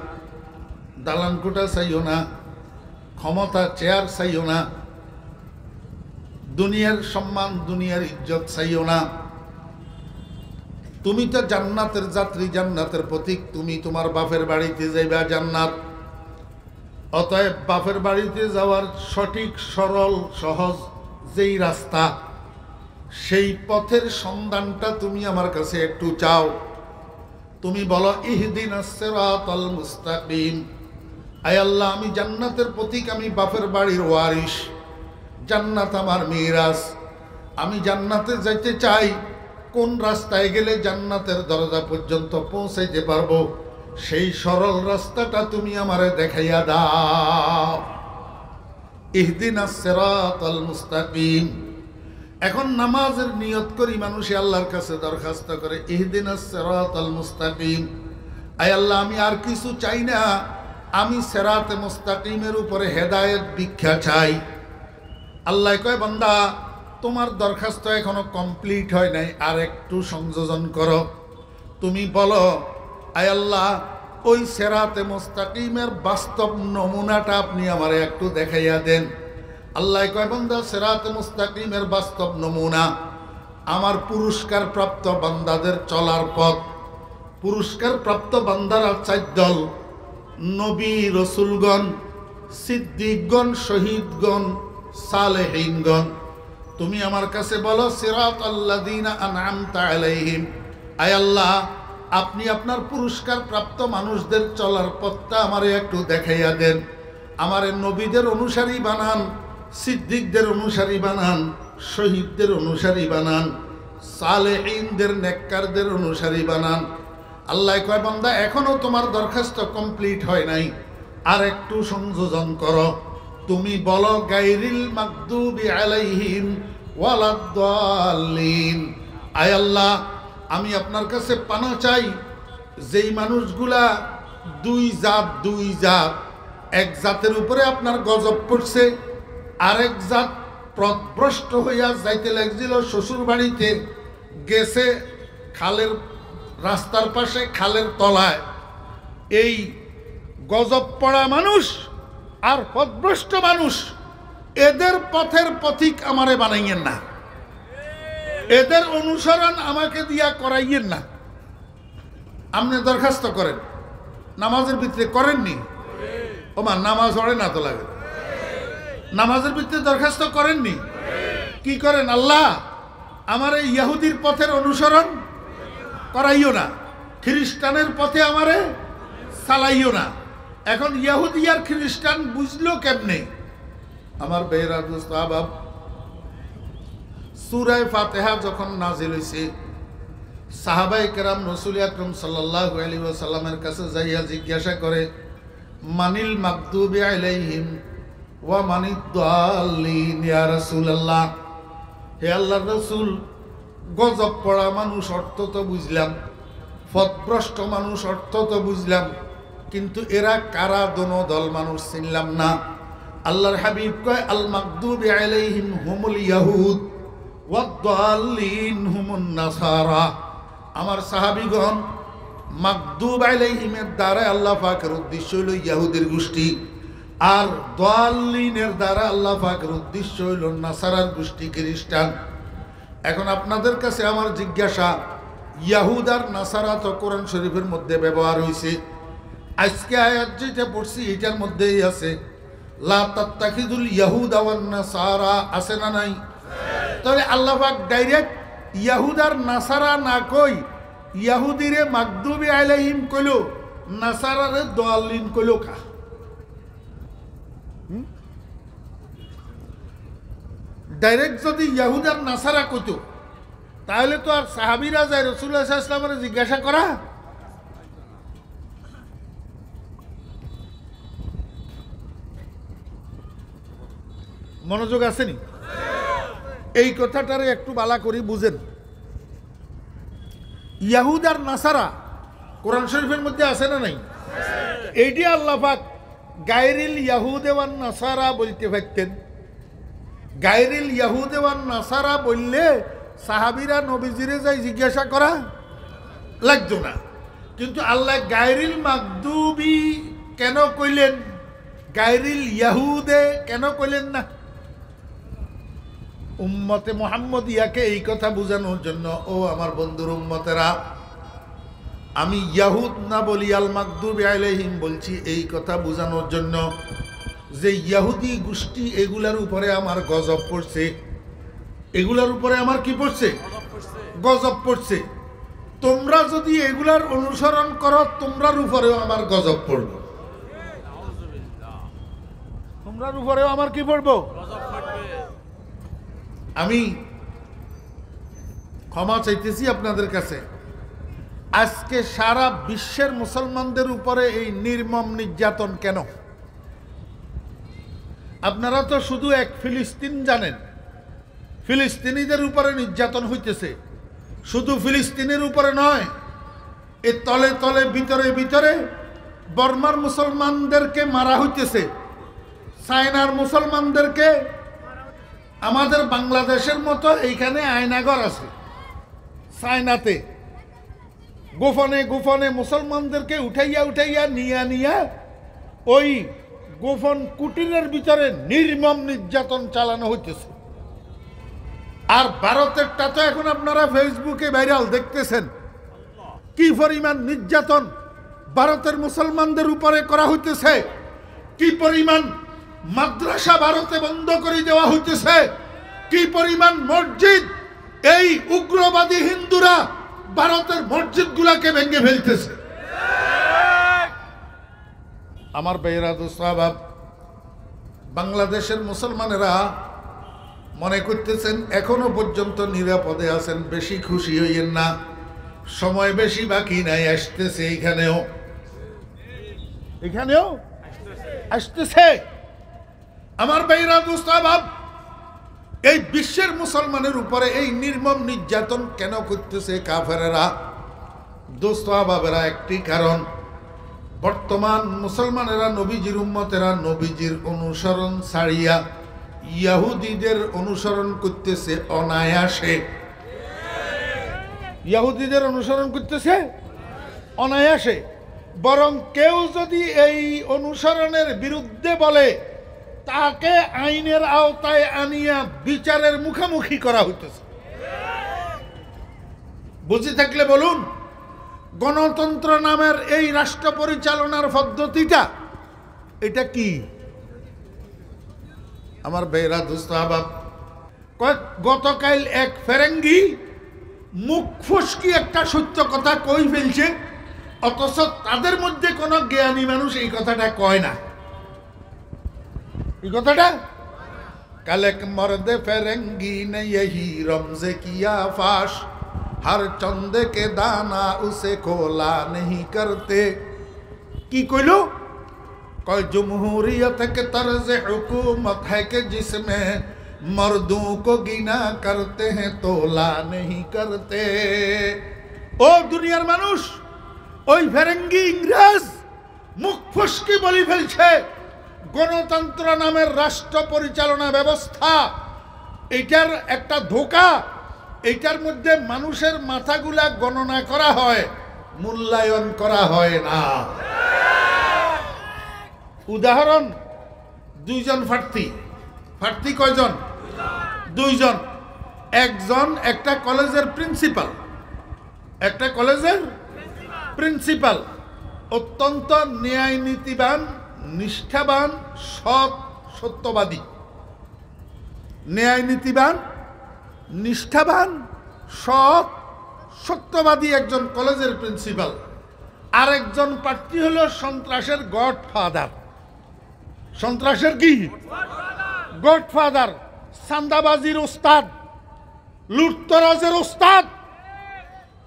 দালান কোঠা চাইও না, ক্ষমতা চেয়ার চাইও না, দুনিয়ার সম্মান দুনিয়ার ইজ্জত চাইও না। তুমি তো জান্নাতের যাত্রী, জান্নাতের প্রতীক। তুমি তোমার বাপের বাড়িতে যাইবা জান্নাত। অতএব বাপের বাড়িতে যাওয়ার সঠিক সরল সহজ যেই রাস্তা, সেই পথের সন্ধানটা তুমি আমার কাছে একটু চাও। তুমি বলো ইহদিনাস সিরাতাল মুস্তাকিম। আয় আল্লাহ, আমি জান্নাতের প্রতীক, আমি বাপের বাড়ির ওয়ারিশ, জান্নাত আমার মিরাস, আমি জান্নাতে যাইতে চাই। কোন রাস্তায় গেলে জান্নাতের দরজা পর্যন্ত পৌঁছাইতে পারবো, সেই সরল রাস্তাটা তুমি আমারে দেখাইয়া দাও। ইহদিনাস সিরাতাল মুস্তাকিম। এখন নামাজের নিয়ত করি মানুষে আল্লাহর কাছে দরখাস্ত করে, ইহদিনাস সিরাতাল মুস্তাকিম। আয় আল্লাহ, আমি আর কিছু চাই না, আমি সিরাতে মুস্তাকিমের উপরে হেদায়েত ভিক্ষা চাই। আল্লাহ কয়, বান্দা তোমার দরখাস্ত এখনো কমপ্লিট হয় নাই, আর একটু সংযোজন করো। তুমি বলো, আয় আল্লাহ, ওই সিরাতে মুস্তাকিমের বাস্তব নমুনাটা আপনি আমারে একটু দেখাইয়া দেন। আল্লাহ কয়, বান্দা সিরাতে মুস্তাকিমের বাস্তব নমুনা আমার পুরস্কার প্রাপ্ত বান্দাদের চলার পথ। পুরস্কার প্রাপ্ত বান্দারা 4 দল: নবী রসুলগণ, সিদ্দিকগণ, শহীদগণ, সালেহিনগণ। তুমি আমার কাছে বলো সিরাতাল্লাযীনা আনআমতা আলাইহিম। আয় আল্লাহ, আপনি আপনার পুরস্কার প্রাপ্ত মানুষদের চলার পথটা আমারে একটু দেখাইয়া দেন। আমারে নবীদের অনুসারী বানান, সিদ্দিকদের অনুসারী বানান, শহীদদের অনুসারী বানান, সালেহিনদের নেককারদের অনুসারী বানান। আল্লাহ কয়, বান্দা এখনো তোমার দরখাস্ত কমপ্লিট হয় নাই, আর একটু সংযোজন করো। তুমি বলো গায়রিল মাগদুবি আলাইহিম ওয়ালাদ-দাল্লিন। আয় আল্লাহ, আমি আপনার কাছে পানা চাই, যেই মানুষগুলা দুই জাত, এক জাতের উপরে আপনার গজব পড়ছে, আরেক জাত পথভ্রষ্ট হইয়া যাইতে লাগছিল শ্বশুর বাড়িতে, গেছে খালের রাস্তার পাশে, খালের তলায়। এই গজব পড়া মানুষ আর পথভ্রষ্ট মানুষ, এদের পথের পথিক আমারে বানাইয়েন না, এদের অনুসরণ আমাকে দিয়া করাইয়েন না। আপনি দরখাস্ত করেন, নামাজের ভিতরে করেননি? ওমা নামাজ পড়ে না তো লাগে, নামাজের ভিতরে দরখাস্ত করেননি? কি করেন? আল্লাহ, আমার এই ইহুদির পথের অনুসরণ করাইও না, খ্রিস্টানের পথে আমারে চালাইও না। এখন ইহুদি আর খ্রিস্টান বুঝলো কেমনে? আমার বেহরা দোস্ত আবাব, সূরা ফাতিহা যখন নাজিল হইছে, সাহাবায়ে কেরাম রাসূল আকরাম সাল্লাল্লাহু আলাইহি ওয়াসাল্লামের কাছে যাইয়া জিজ্ঞাসা করে, মানিল মাগদুবি আলাইহিম ওয়া মানিদ-দাল্লিন ইয়া রাসূলুল্লাহ। হে আল্লাহর রাসূল, গজব পড়া মানুষ অর্থ তো বুঝলাম, পথভ্রষ্ট মানুষ অর্থ তো বুঝলাম, কিন্তু এরা কারা দোনো দল মানুষ চিনলাম না। আল্লাহর হাবিব কয় আল মাগদুবি আলাইহিম হুমুল ইয়াহুদ ওয়াদ-দাল্লিন হুমুন নাসারা। আমার সাহাবীগণ, মাগদুব আলাইহিমের দ্বারা আল্লাহ পাকের উদ্দেশ্য হইল ইয়াহুদের গোষ্ঠী, আর দাল্লিনের দ্বারা আল্লাহ পাকের উদ্দেশ্য হইল নাসারার গোষ্ঠী, খ্রিস্টান। এখন আপনাদের কাছে আমার জিজ্ঞাসা, ইয়াহুদ আর নাসারা তো কোরআন শরীফের মধ্যে ব্যবহার হয়েছে। আজকে আয়াত যেটা পড়ছি এটার মধ্যেই আছে, লা তাত্তাখিযুল ইয়াহুদা ওয়ান নাসারা, আছে না নাই? তাহলে আল্লাহ পাক ডাইরেক্ট ইয়াহুদ আর নাসারা না কই ইয়াহুদিরে মাগদুবি আলাইহিম কইলো, নাসারারে দাল্লিন কইলো কা? ডাইরেক্ট যদি ইয়াহুদ আর নাসারা কইতো তাহলে তো আর সাহাবীরা যায় রাসূলুল্লাহ সাল্লাল্লাহু আলাইহি ওয়াসাল্লামের জিজ্ঞাসা করা? মনোযোগ আসেনি? এই কথাটারে একটু বালা করি বুঝেন। ইয়াহুদ আর নাসারা কোরআন শরীফের মধ্যে আছে না নাই? এইটি আল্লাহ পাক গায়রিল ইয়াহুদে ওয়ান নাসারা বলতে পারতেন। গায়রিল ইয়াহুদে ওয়ান নাসারা বললে সাহাবীরা নবীজিরে যাই জিজ্ঞাসা করা লাগতো না। কিন্তু আল্লাহ গায়রিল মাগদুবি কেন কইলেন, গায়রিল ইয়াহুদে কেন কইলেন না? উম্মতে মুহাম্মদিয়াকে এই কথা বোঝানোর জন্য, ও আমার বন্ধুর উম্মতেরা, আমি ইয়াহুদ না বলি আল মাগদুবি আলাইহিম বলছি এই কথা বোঝানোর জন্য যে ইয়াহুদি গোষ্ঠী এগুলার উপরে আমার গজব পড়ছে। এগুলার উপরে আমার কি পড়ছে? গজব পড়ছে। তোমরা যদি এগুলার অনুসরণ করো তোমরার উপরেও আমার গজব পড়বে। তোমরার উপরেও আমার কি পড়বো? আমি ক্ষমা চাইতেছি আপনাদের কাছে। আজকে সারা বিশ্বের মুসলমানদের উপরে এই নির্মম নির্যাতন কেন? আপনারা তো শুধু এক ফিলিস্তিন জানেন, ফিলিস্তিনিদের উপরে নির্যাতন হইতেছে। শুধু ফিলিস্তিনের উপরে নয়, এ তলে তলে ভিতরে ভিতরে বর্মার মুসলমানদেরকে মারা হইতেছে, চায়নার মুসলমানদেরকে। আমাদের বাংলাদেশের মতো এইখানে আয়নাঘর আছে, চায়নাতে গোপনে গোপনে মুসলমানদেরকে উঠাইয়া উঠাইয়া নিয়া ওই গোপন কুটিরের ভিতরে নির্মম নির্যাতন চালানো হইতেছে। আর ভারতেরটা তো এখন আপনারা ফেসবুকে ভাইরাল দেখতেছেন, কি পরিমাণ নির্যাতন ভারতের মুসলমানদের উপরে করা হইতেছে, কি পরিমাণ মাদ্রাসা ভারতে বন্ধ করে দেওয়া হইতেছে, কি পরিমাণ মসজিদ এই উগ্রবাদী হিন্দুরা ভারতের মসজিদগুলোকে ভেঙে ফেলতেছে। আমার ভাইয়েরা দোস্তাবাব, বাংলাদেশের মুসলমানেরা মনে করতেছেন এখনো পর্যন্ত নিরাপদে আছেন, বেশি খুশি হইয়েন না, সময় বেশি বাকি নাই, আসতেছে। এখানেও আসতেছে। আমার ভাইয়েরা দোস্তাবাব, এই বিশ্বের মুসলমানের উপরে এই নির্মম নির্যাতন কেন করতেছে কাফেরেরা? দোস্তাবাবেরা একটি কারণ, বর্তমান মুসলমানেরা, নবীজির উম্মতেরা নবীজির অনুসরণ ছাড়িয়া ইহুদিদের অনুসরণ করতেছে অনায়াসে। ইহুদিদের অনুসরণ করতেছে অনায়াসে। বরং কেউ যদি এই অনুসরণের বিরুদ্ধে বলে তাকে আইনের আওতায় আনিয়া বিচারের মুখোমুখি করা হইতেছে। বুঝে থাকলে বলুন, গণতন্ত্র নামের এই রাষ্ট্র পরিচালনার পদ্ধতিটা এটা কি? আমার ভাইরা দোস্তাবাব, গতকাল এক ফেরেঙ্গি মুখ ফুসকি একটা সত্য কথা কই ফেলছে, অথচ তাদের মধ্যে কোনো জ্ঞানী মানুষ এই কথাটা কয় না। এই কথাটা कल एक मर्द फरंगी ने यही रमज़े किया फाश, हर चंद के दाना उसे खोला नहीं करते। की कोइलो कोई जमहूरियत के तर्ज हुकूमत है कि जिसमें मर्दों को गिना करते हैं तोला नहीं करते। ओ दुनियार मानुष, ওই ফেরেঙ্গি ইংরেজ মুখ ফুসকি বলি ফেলছে গণতন্ত্র নামের রাষ্ট্র পরিচালনা ব্যবস্থা এটার একটা ধোঁকা। এইটার মধ্যে মানুষের মাথাগুলা গণনা করা হয়, মূল্যায়ন করা হয় না। উদাহরণ, দুইজন প্রার্থী কয়জন? দুইজন। একজন একটা কলেজের প্রিন্সিপাল, অত্যন্ত ন্যায় নীতিবান, নিষ্ঠাবান, সৎ, সত্যবাদী। ন্যায় নীতিবান, নিষ্ঠাবান, সৎ, সত্যবাদী একজন কলেজের প্রিন্সিপাল। আরেকজন প্রার্থী হলো সন্ত্রাসের গডফাদার। সন্ত্রাসের কি? গডফাদার, চাঁদাবাজির ওস্তাদ, লুটতরাজের ওস্তাদ,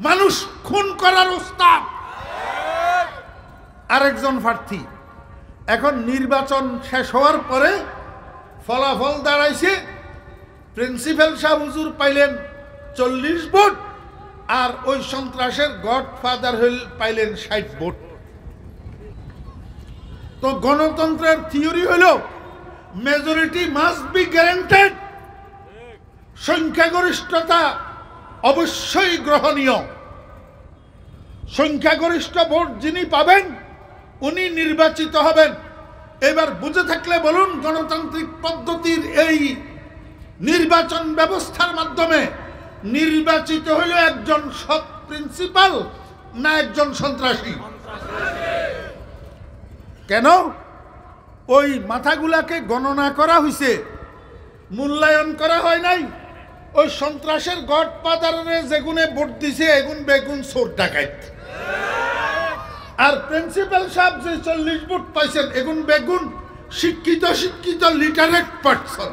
মানুষ খুন করার ওস্তাদ। আরেকজন প্রার্থী। এখন নির্বাচন শেষ হওয়ার পরে ফলাফল দাঁড়াইছে, প্রিন্সিপাল সাহেব হুজুর পাইলেন 40 ভোট, আর ওই সন্ত্রাসের গডফাদার পাইলেন 60 ভোট। তো গণতন্ত্রের থিওরি হলো মেজরিটি মাস্ট বি গ্যারান্টেড। সংখ্যাগরিষ্ঠতা অবশ্যই গ্রহণীয়। সংখ্যাগরিষ্ঠ ভোট যিনি পাবেন উনি নির্বাচিত হবেন। এবার বুঝে থাকলে বলুন, গণতান্ত্রিক পদ্ধতির এই নির্বাচন ব্যবস্থার মাধ্যমে নির্বাচিত হলো একজন সৎ প্রিন্সিপাল না একজন সন্ত্রাসী? কেন? ওই মাথাগুলাকে গণনা করা হয়েছে, মূল্যায়ন করা হয় নাই। ওই সন্ত্রাসের গডফাদারে যেগুনে ভোট দিছে এগুন বেগুন চোর ডাকাত, আর প্রিন্সিপাল সাহেব যে 40 ভোট পাইছেন এগুন বেগুন শিক্ষিত লিটারেট পার্সন।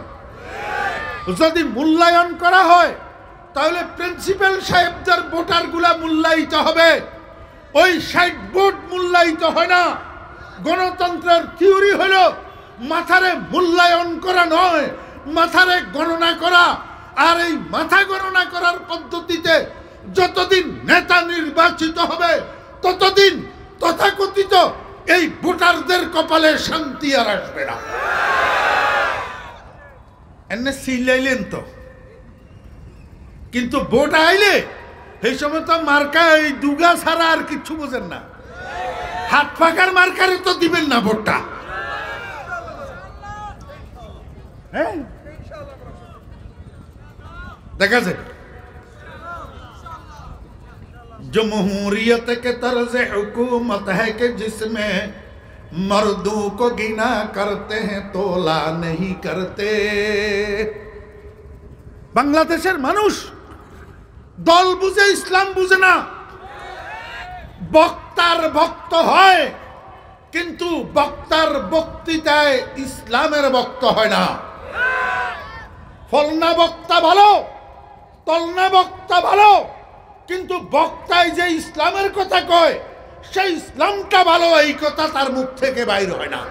যদি মূল্যায়ন করা হয় তাহলে প্রিন্সিপাল সাহেবদের ভোটারগুলা মূল্যায়িত হবে, ওই 60 ভোট মূল্যায়িত হয় না। গণতন্ত্রের থিওরি হলো মাথারে মূল্যায়ন করা নয়, মাথারে গণনা করা। আর এই মাথা গণনা করার পদ্ধতিতে যতদিন নেতা নির্বাচিত হবে ততদিন তথাকথিত এই ভোটারদের কপালে শান্তি আর আসবে না। এনে সিলাইলেন তো, কিন্তু ভোট আইলে এই সময় তো মার্কা এই দুগা ছাড়া আর কিছু বোঝেন না। হাত ফাঁকার মার্কারে তো দিবেন না ভোটটা। হ্যাঁ, देखा से जमहूरियत के तर्ज हुकूमत है कि जिसमें मर्दों को गिना करते हैं तोला नहीं करते। बांग्लादेशेर मानुष दल बुझे इस्लाम बुझे ना, बक्तार भक्त है किन्तु बक्तार बक्तृताय इस्लामेर भक्त है ना। फलना बक्ता भालो, तलना बक्ता भालो, किन्तु बक्ताय जे इस्लामेर कथा कय से इस्लामटा भालो এই কথা তার মুখ থেকে বাইর হয় না।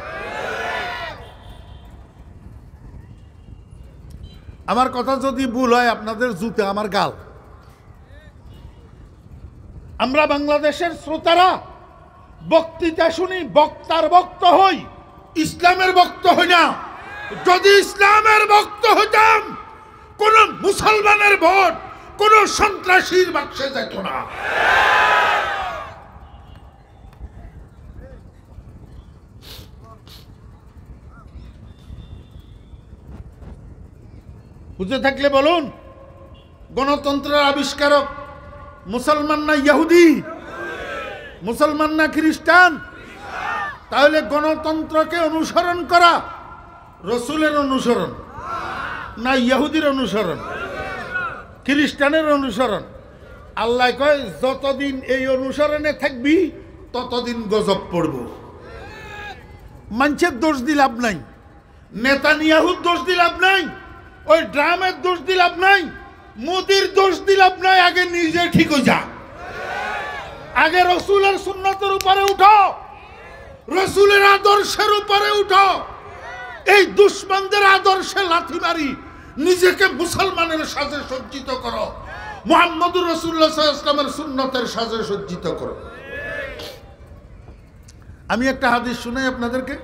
আমার কথা যদি ভুল হয় আপনাদের জুতে আমার গাল। আমরা বাংলাদেশের শ্রোতারা বক্তৃতা শুনি, বক্তার ভক্ত হই, ইসলামের ভক্ত হই না। যদি ইসলামের ভক্ত হতাম কোন মুসলমানের ভোট কোন সন্ত্রাসীর বাক্সে যেত না। বুঝে থাকলে বলুন, গণতন্ত্রের আবিষ্কারক মুসলমান না ইহুদি? মুসলমান না খ্রিস্টান? তাহলে গণতন্ত্রকে অনুসরণ করা রসুলের অনুসরণ না ইহুদির অনুসরণ, খ্রিস্টানের অনুসরণ? আল্লাহ কয় যতদিন এই অনুসরণে থাকবি ততদিন গজব পড়ব। মানুষের দোষ দি লাভ নাই, নেতানিয়াহুর দোষ দি লাভ নাই, ওই ড্রামের দোষ দি লাভ নাই, মোদির দোষ দি লাভ নাই। আগে নিজে ঠিক হয়ে যা, আগে রসুলের সুন্নতের উপরে উঠো, রসুলের আদর্শের উপরে উঠো। এই দুশ্মনদের আদর্শে লাথি মারি নিজেকে মুসলমানের সাজে সজ্জিত করো, মুহাম্মদুর রাসূলুল্লাহ সাল্লাল্লাহু আলাইহি ওয়াসাল্লামের সুন্নতের সাজে সজ্জিত করো। আমি একটা হাদিস শুনাই আপনাদেরকে।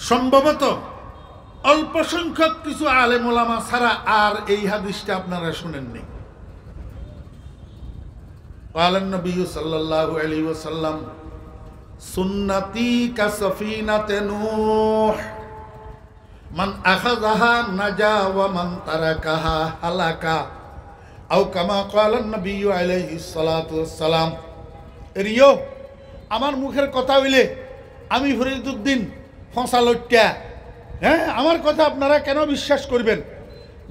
সম্ভবত অল্প সংখ্যক কিছু আলেম ওলামা ছাড়া আর এই হাদিসটা আপনারা শুনেননি। ক্বালান নবী সাল্লাল্লাহু আলাইহি ওয়াসাল্লাম সুন্নতি কাসফিনাতে নূহ মান আখাযাহা নাজা ওয়া মান তারাকাহা হালাকা আও কামা ক্বালান নবী আলাইহিস সালাতু ওয়াসসালাম। এরিও আমার মুখের কথা হইলে আমি ফরিদউদ্দিন ফসালট্টা, হ্যাঁ, আমার কথা আপনারা কেন বিশ্বাস করবেন?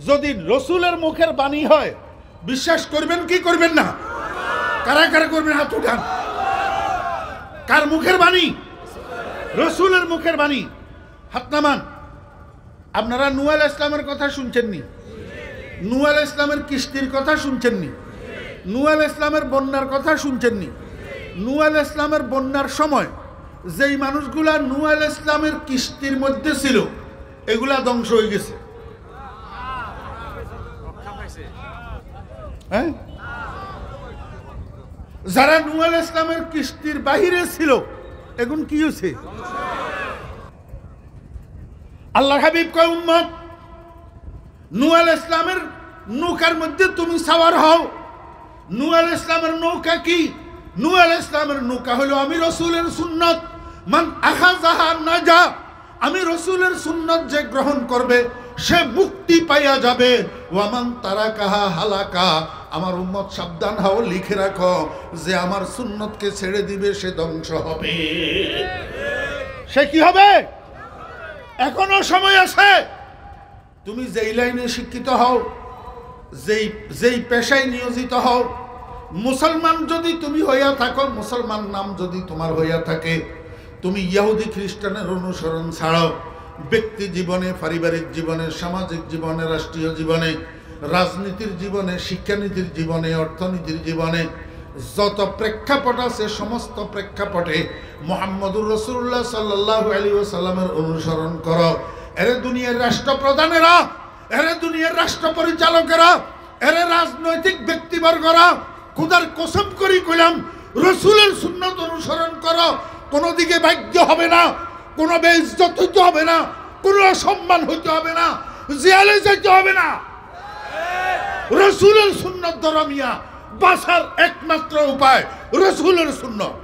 যদি রসুলের মুখের বাণী হয় বিশ্বাস করবেন কি করবেন না? কারা কারা করবেন হাত উঠান। কার মুখের বাণী? রসুলের মুখের বাণী। হাত নামান। আপনারা নূহ আলাইহিস ইসলামের কথা শুনছেননি? নূহ আলাইহিস ইসলামের কিস্তির কথা শুনছেননি? নূহ আলাইহিস ইসলামের বন্যার কথা শুনছেননি? নূহ আলাইহিস ইসলামের বন্যার সময় যেই মানুষগুলা নূহ আলাইহিস ইসলামের কিস্তির মধ্যে ছিল এগুলা ধ্বংস হয়ে গেছে। হ্যাঁ, যারা নূহ আলাইহিস ইসলামের কিস্তির বাহিরে ছিল এখন কি হয়েছে? আল্লাহর হাবিব কয়, উম্মত নূহ আলাইহিস ইসলামের নৌকার মধ্যে তুমি সাওয়ার হও। নূহ আলাইহিস ইসলামের নৌকা কি? নূহ আলাইহিস ইসলামের নৌকা হলো আমি রসুলের সুন্নত। মান আখাযাহা নাজা, আমি রসুলের সুন্নত যে গ্রহণ করবে সে মুক্তি পাইয়া যাবে। ওয়া মান তারাকাহা হালাকা, আমার উম্মত সাবধান হও, লিখে রাখো যে আমার সুন্নতকে ছেড়ে দিবে সে ধ্বংস হবে। সে কি হবে? এখনো সময় আছে। তুমি যেই লাইনে শিক্ষিত হও, যেই পেশায় নিয়োজিত হও, মুসলমান যদি তুমি হইয়া থাকো, মুসলমান নাম যদি তোমার হইয়া থাকে, তুমি ইহুদি খ্রিস্টানের অনুসরণ ছাড়াও ব্যক্তি জীবনে, পারিবারিক জীবনে, সামাজিক জীবনে, রাষ্ট্রীয় জীবনে, রাজনীতির জীবনে, শিক্ষানীতির জীবনে, অর্থনীতির জীবনে যত প্রেক্ষাপট আছে সমস্ত প্রেক্ষাপটে মুহাম্মদুর রাসূলুল্লাহ সাল্লাল্লাহু আলাইহি ওয়াসাল্লামের অনুসরণ করো। এরে দুনিয়ার রাষ্ট্রপ্রধানেরা, এরে দুনিয়ার রাষ্ট্র পরিচালকেরা, এরে রাজনৈতিক ব্যক্তিবর্গরা, খোদার কসম করি কইলাম রসুলের সুন্নত অনুসরণ করো। কোনো দিকে ভাগ্য হবে না, কোনো বেইজ্জত হইতে হবে না, কোনো অসম্মান হইতে হবে না, জেলে যেতে হবে না। রসুলের সুন্নত ধরো মিয়া, বাঁচার একমাত্র উপায় রসুলের সুন্নত।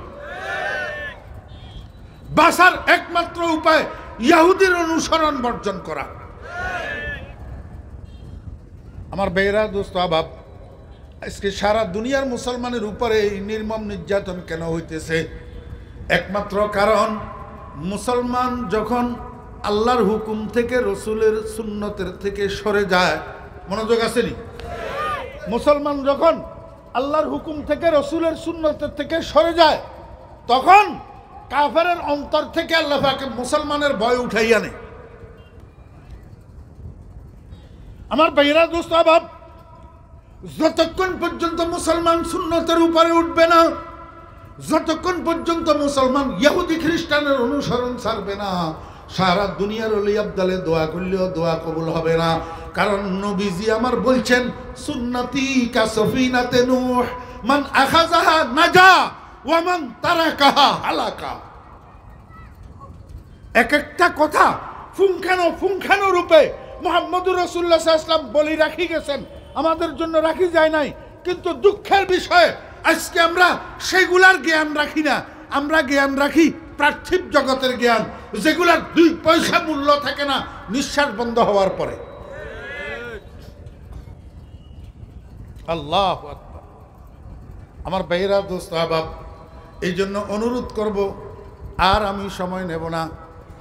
বাঁচার একমাত্র উপায় ইহুদির অনুসরণ বর্জন করা। আমার বেয়েরা দোস্ত আবাব, আজকে সারা দুনিয়ার মুসলমানের উপরে এই নির্মম নির্যাতন কেন হইতেছে? একমাত্র কারণ মুসলমান যখন আল্লাহর হুকুম থেকে রসুলের সুন্নতের থেকে সরে যায়। মনোযোগ আসেনি? মুসলমান যখন আল্লাহর হুকুম থেকে রসুলের সুন্নতের থেকে সরে যায় তখন কাফেরের অন্তর থেকে আল্লাহ পাক মুসলমানের ভয় উঠাই আনে। আমার ভাইরা দোস্ত আবাব, যতক্ষণ পর্যন্ত মুসলমান সুন্নতের উপরে উঠবে না, যতক্ষণ পর্যন্ত মুসলমান ইহুদি খ্রিস্টানের অনুসরণ ছাড়বে না, সারা দুনিয়ার ওলি আবদালে দোয়া করলেও দোয়া কবুল হবে না। কারণ নবীজি আমার বলছেন সুন্নতি কাসফিনাতে নূহ মান আখাযাহা নাজা ওয়া মান তারাকাহা হালাকা। এক একটা কথা পুঙ্খানো রূপে মুহাম্মদুর রাসূলুল্লাহ সাল্লাল্লাহু আলাইহি ওয়াসাল্লাম বলি রাখি গেছেন, আমাদের জন্য রাখি যায় নাই। কিন্তু দুঃখের বিষয় আজকে আমরা সেগুলার জ্ঞান রাখি না, আমরা জ্ঞান রাখি পার্থিব জগতের জ্ঞান, যেগুলার 2 পয়সা মূল্য থাকে না নিঃশ্বাস বন্ধ হওয়ার পরে। আল্লাহু আকবার। আমার ভাইরা দোস্ত আহবাব, এই জন্য অনুরোধ করব, আর আমি সময় নেব না।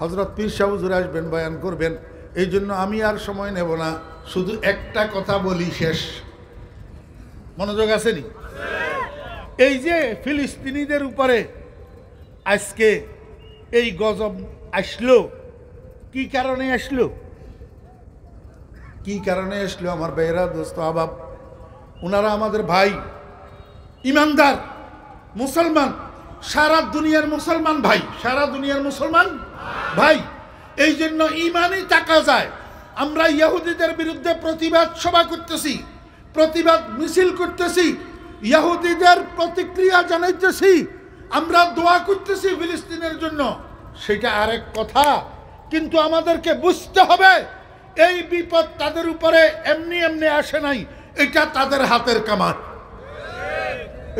হযরত পীর সাহেব হুজুর আসবেন, বয়ান করবেন, এই জন্য আমি আর সময় নেব না। শুধু একটা কথা বলি, শেষ। মনোযোগ আসেনি? এই যে ফিলিস্তিনিদের উপরে আজকে এই গজব আসলো, কি কারণে আসলো? কি কারণে আসলো? আমার ভাইরা দোস্ত আহবাব, ওনারা আমাদের ভাই, ইমানদার মুসলমান, সারা দুনিয়ার মুসলমান ভাই, সারা দুনিয়ার মুসলমান ভাই। এই জন্য ইমানই টাকা যায়। আমরা ইহুদিদের বিরুদ্ধে প্রতিবাদ সভা করতেছি, প্রতিবাদ মিছিল করতেছি, ইহুদিদের প্রতিক্রিয়া জানাইতেছি। আমরা দোয়া করতেছি ফিলিস্তিনের জন্য, সেটা আরেক কথা, কিন্তু আমাদেরকে বুঝতে হবে এই বিপদ তাদের উপরে এমনি এমনি আসে নাই, এটা তাদের হাতের কামাই।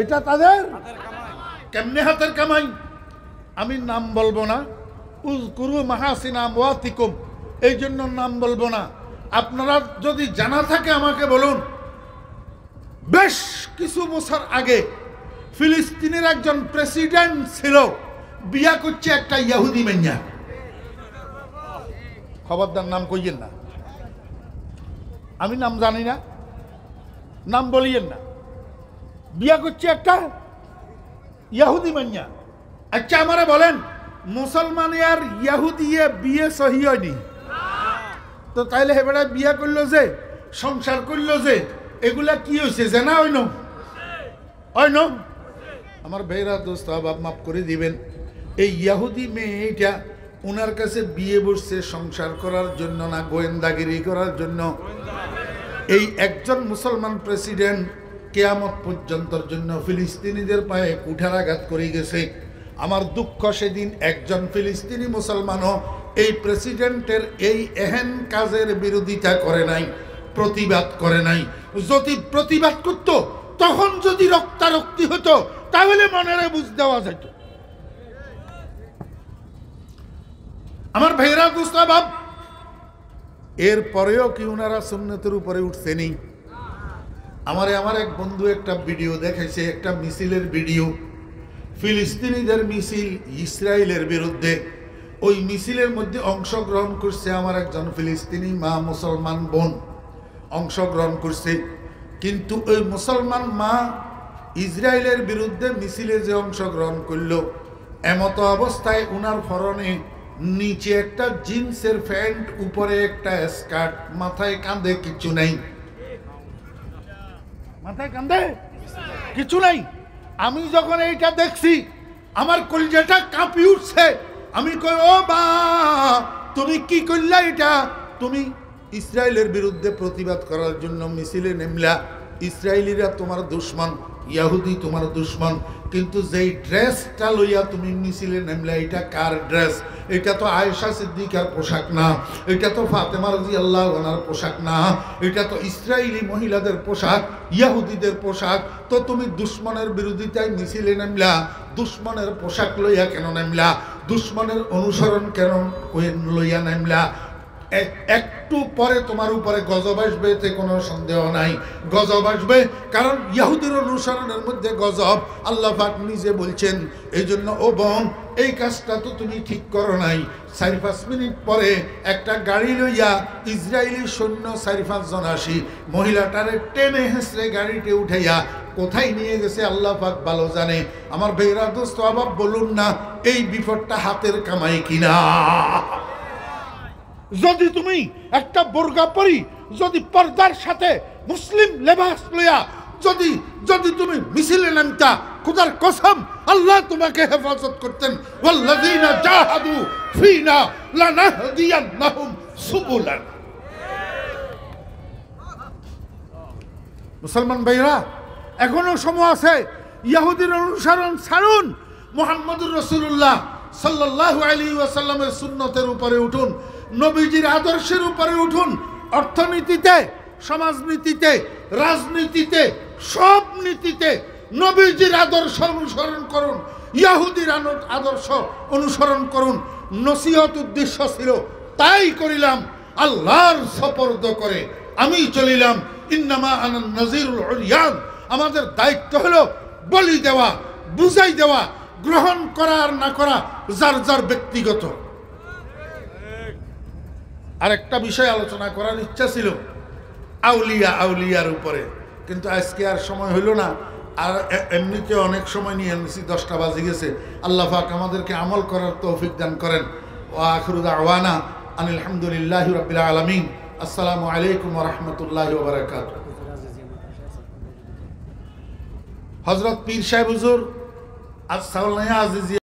এটা তাদের কেমনে হাতের কামাই? আমি নাম বলবো না, উযকুরু মাহাসিনা আমওয়াতিকুম, এই জন্য নাম বলবো না। আপনারা যদি জানা থাকে আমাকে বলুন। বেশ কিছু বছর আগে ফিলিস্তিনের একজন প্রেসিডেন্ট ছিল, বিয়া করছে একটা ইহুদি মেন্যা। খবরদার নাম কইয়েন না, আমি নাম জানি না, নাম বলিয়েন না। বিয়া করছে একটা ইহুদি মেন্যা। আচ্ছা আমারে বলেন, মুসলমান আর ইহুদি বিয়ে সহি হয়নি তো তাইলে হেবেড়া বিয়া করলো যে, সংসার করলো যে, এগুলা কি হয়েছে জানা হইন? হইন? আমার ভাইরা দোস্ত বাপ মাফ করে দিবেন, এই ইহুদি মেয়ে এইটা ওনার কাছে বিয়ে বসছে সংসার করার জন্য না গোয়েন্দাগিরি করার জন্য? এই একজন মুসলমান প্রেসিডেন্ট কিয়ামত পর্যন্তর জন্য ফিলিস্তিনিদের পায়ে কুঠারাঘাত করে গেছে। আমার দুঃখ, সেদিন একজন ফিলিস্তিনি মুসলমানও এই প্রেসিডেন্টের এই এহেন কাজের বিরোধিতা করে নাই, প্রতিবাদ করে নাই। যদি প্রতিবাদ করত, তখন যদি রক্তারক্তি হতো, তাহলে মনের বুঝ দেওয়া যেত। আমার ভাইরা দোস্ত বাপ, এরপরেও কি ওনারা সুন্নতের উপরে উঠছেনি? আমার এক বন্ধু একটা ভিডিও দেখাইছে, একটা মিছিলের ভিডিও, ফিলিস্তিনিদের মিছিল ইসরায়েলের বিরুদ্ধে। ওই মিছিলের মধ্যে অংশগ্রহণ করছে আমার একজন ফিলিস্তিনি মা, মুসলমান বোন অংশগ্রহণ করছে। কিন্তু ওই মুসলমান মা ইসরায়েলের বিরুদ্ধে মিছিলে যে অংশগ্রহণ করলো, এমতো অবস্থায় উনার ফরনে নিচে একটা জিন্সের প্যান্ট, উপরে একটা স্কার্ট, মাথায় কাঁধে কিছু নেই। মাথায় কাঁধে কিছু নাই। আমি যখন এইটা দেখছি আমার কলিজাটা কাঁপি উঠছে। আমি কই, ও বা তুমি কি করলা? এটা তুমি ইসরায়েলের বিরুদ্ধে প্রতিবাদ করার জন্য মিছিলে নেমলা। ইসরায়েলিরা তোমার দুশ্মন, ইহুদি তোমার দুশ্মন, কিন্তু যেই ড্রেসটা লইয়া তুমি মিছিলে নেমলা, এটা কার ড্রেস? এটা তো আয়েশা সিদ্দিকার পোশাক না, এটা তো ফাতেমা রাদিয়াল্লাহু আনহার পোশাক না, এটা তো ইসরায়েলি মহিলাদের পোশাক, ইহুদিদের পোশাক। তো তুমি দুশ্মনের বিরোধিতায় মিছিলে নেমলা, দুশ্মনের পোশাক লইয়া কেন নেমলা? দুশ্মনের অনুসরণ কেন লইয়া নেমলা? একটু পরে তোমার উপরে গজব আসবে, এতে কোনো সন্দেহ নাই। গজব আসবে, কারণ ইহুদির অনুসরণের মধ্যে গজব। আল্লাহ পাক নিজে বলছেন। এই জন্য ও বোন, এই কাজটা তো তুমি ঠিক করো নাই। 4-5 মিনিট পরে একটা গাড়ি লইয়া ইসরায়েলি সৈন্য 4-5 জন আসি, মহিলাটারে টেনে হেঁচড়ে গাড়িতে উঠাইয়া কোথায় নিয়ে গেছে আল্লাহ পাক ভালো জানে। আমার ভাইরা দোস্ত আবার বলুন না, এই বিপদটা হাতের কামাই কিনা? যদি তুমি একটা বোরকা পরি, যদি পর্দার সাথে মুসলিম লেবাস লইয়া যদি যদি তুমি মিছিলে নামতা, খোদার কসম আল্লাহ তোমাকে হেফাজত করতেন। ওয়াল্লাযীনা জাহাদু ফীনা লানাহদিয়ান্নাহুম সুবুলান। মুসলমান ভাইরা, এখনো সময় আছে। ইহুদির অনুসরণ ছাড়ুন, মুহাম্মদুর রাসূলুল্লাহ সাল্লাল্লাহু আলাইহি ওয়াসাল্লামের সুন্নতের উপরে উঠুন, নবীজির আদর্শের উপরে উঠুন। অর্থনীতিতে, সমাজনীতিতে, রাজনীতিতে, সব নীতিতে নবীজির আদর্শ অনুসরণ করুন, ইহুদির আদর্শ অনুসরণ করুন। নসিহত উদ্দেশ্য ছিল, তাই করিলাম। আল্লাহর সপর্দ করে আমি চলিলাম। ইন্নামা আনা নাযিরুল উরিয়ান। আমাদের দায়িত্ব হলো বলি দেওয়া, বুঝাই দেওয়া, গ্রহণ করা আর না করা যার যার ব্যক্তিগত। আর একটা বিষয় আলোচনা করার ইচ্ছা ছিল, আউলিয়ার উপরে, কিন্তু আজকে আর সময় হইল না। আর এমনিতে অনেক সময় নিয়ে নিয়েছি, 10টা বাজে গেছে। আল্লাহ পাক আমাদেরকে আমল করার তৌফিক দান করেন। ওয়া আখিরু দাওয়ানা আনিল হামদুলিল্লাহি রাব্বিল আলামিন। আসসালামু আলাইকুম ওয়া রাহমাতুল্লাহি ওয়া বারাকাতুহু। হযরত পীর সাহেব হুজুর আজ সাওলানা আজিজি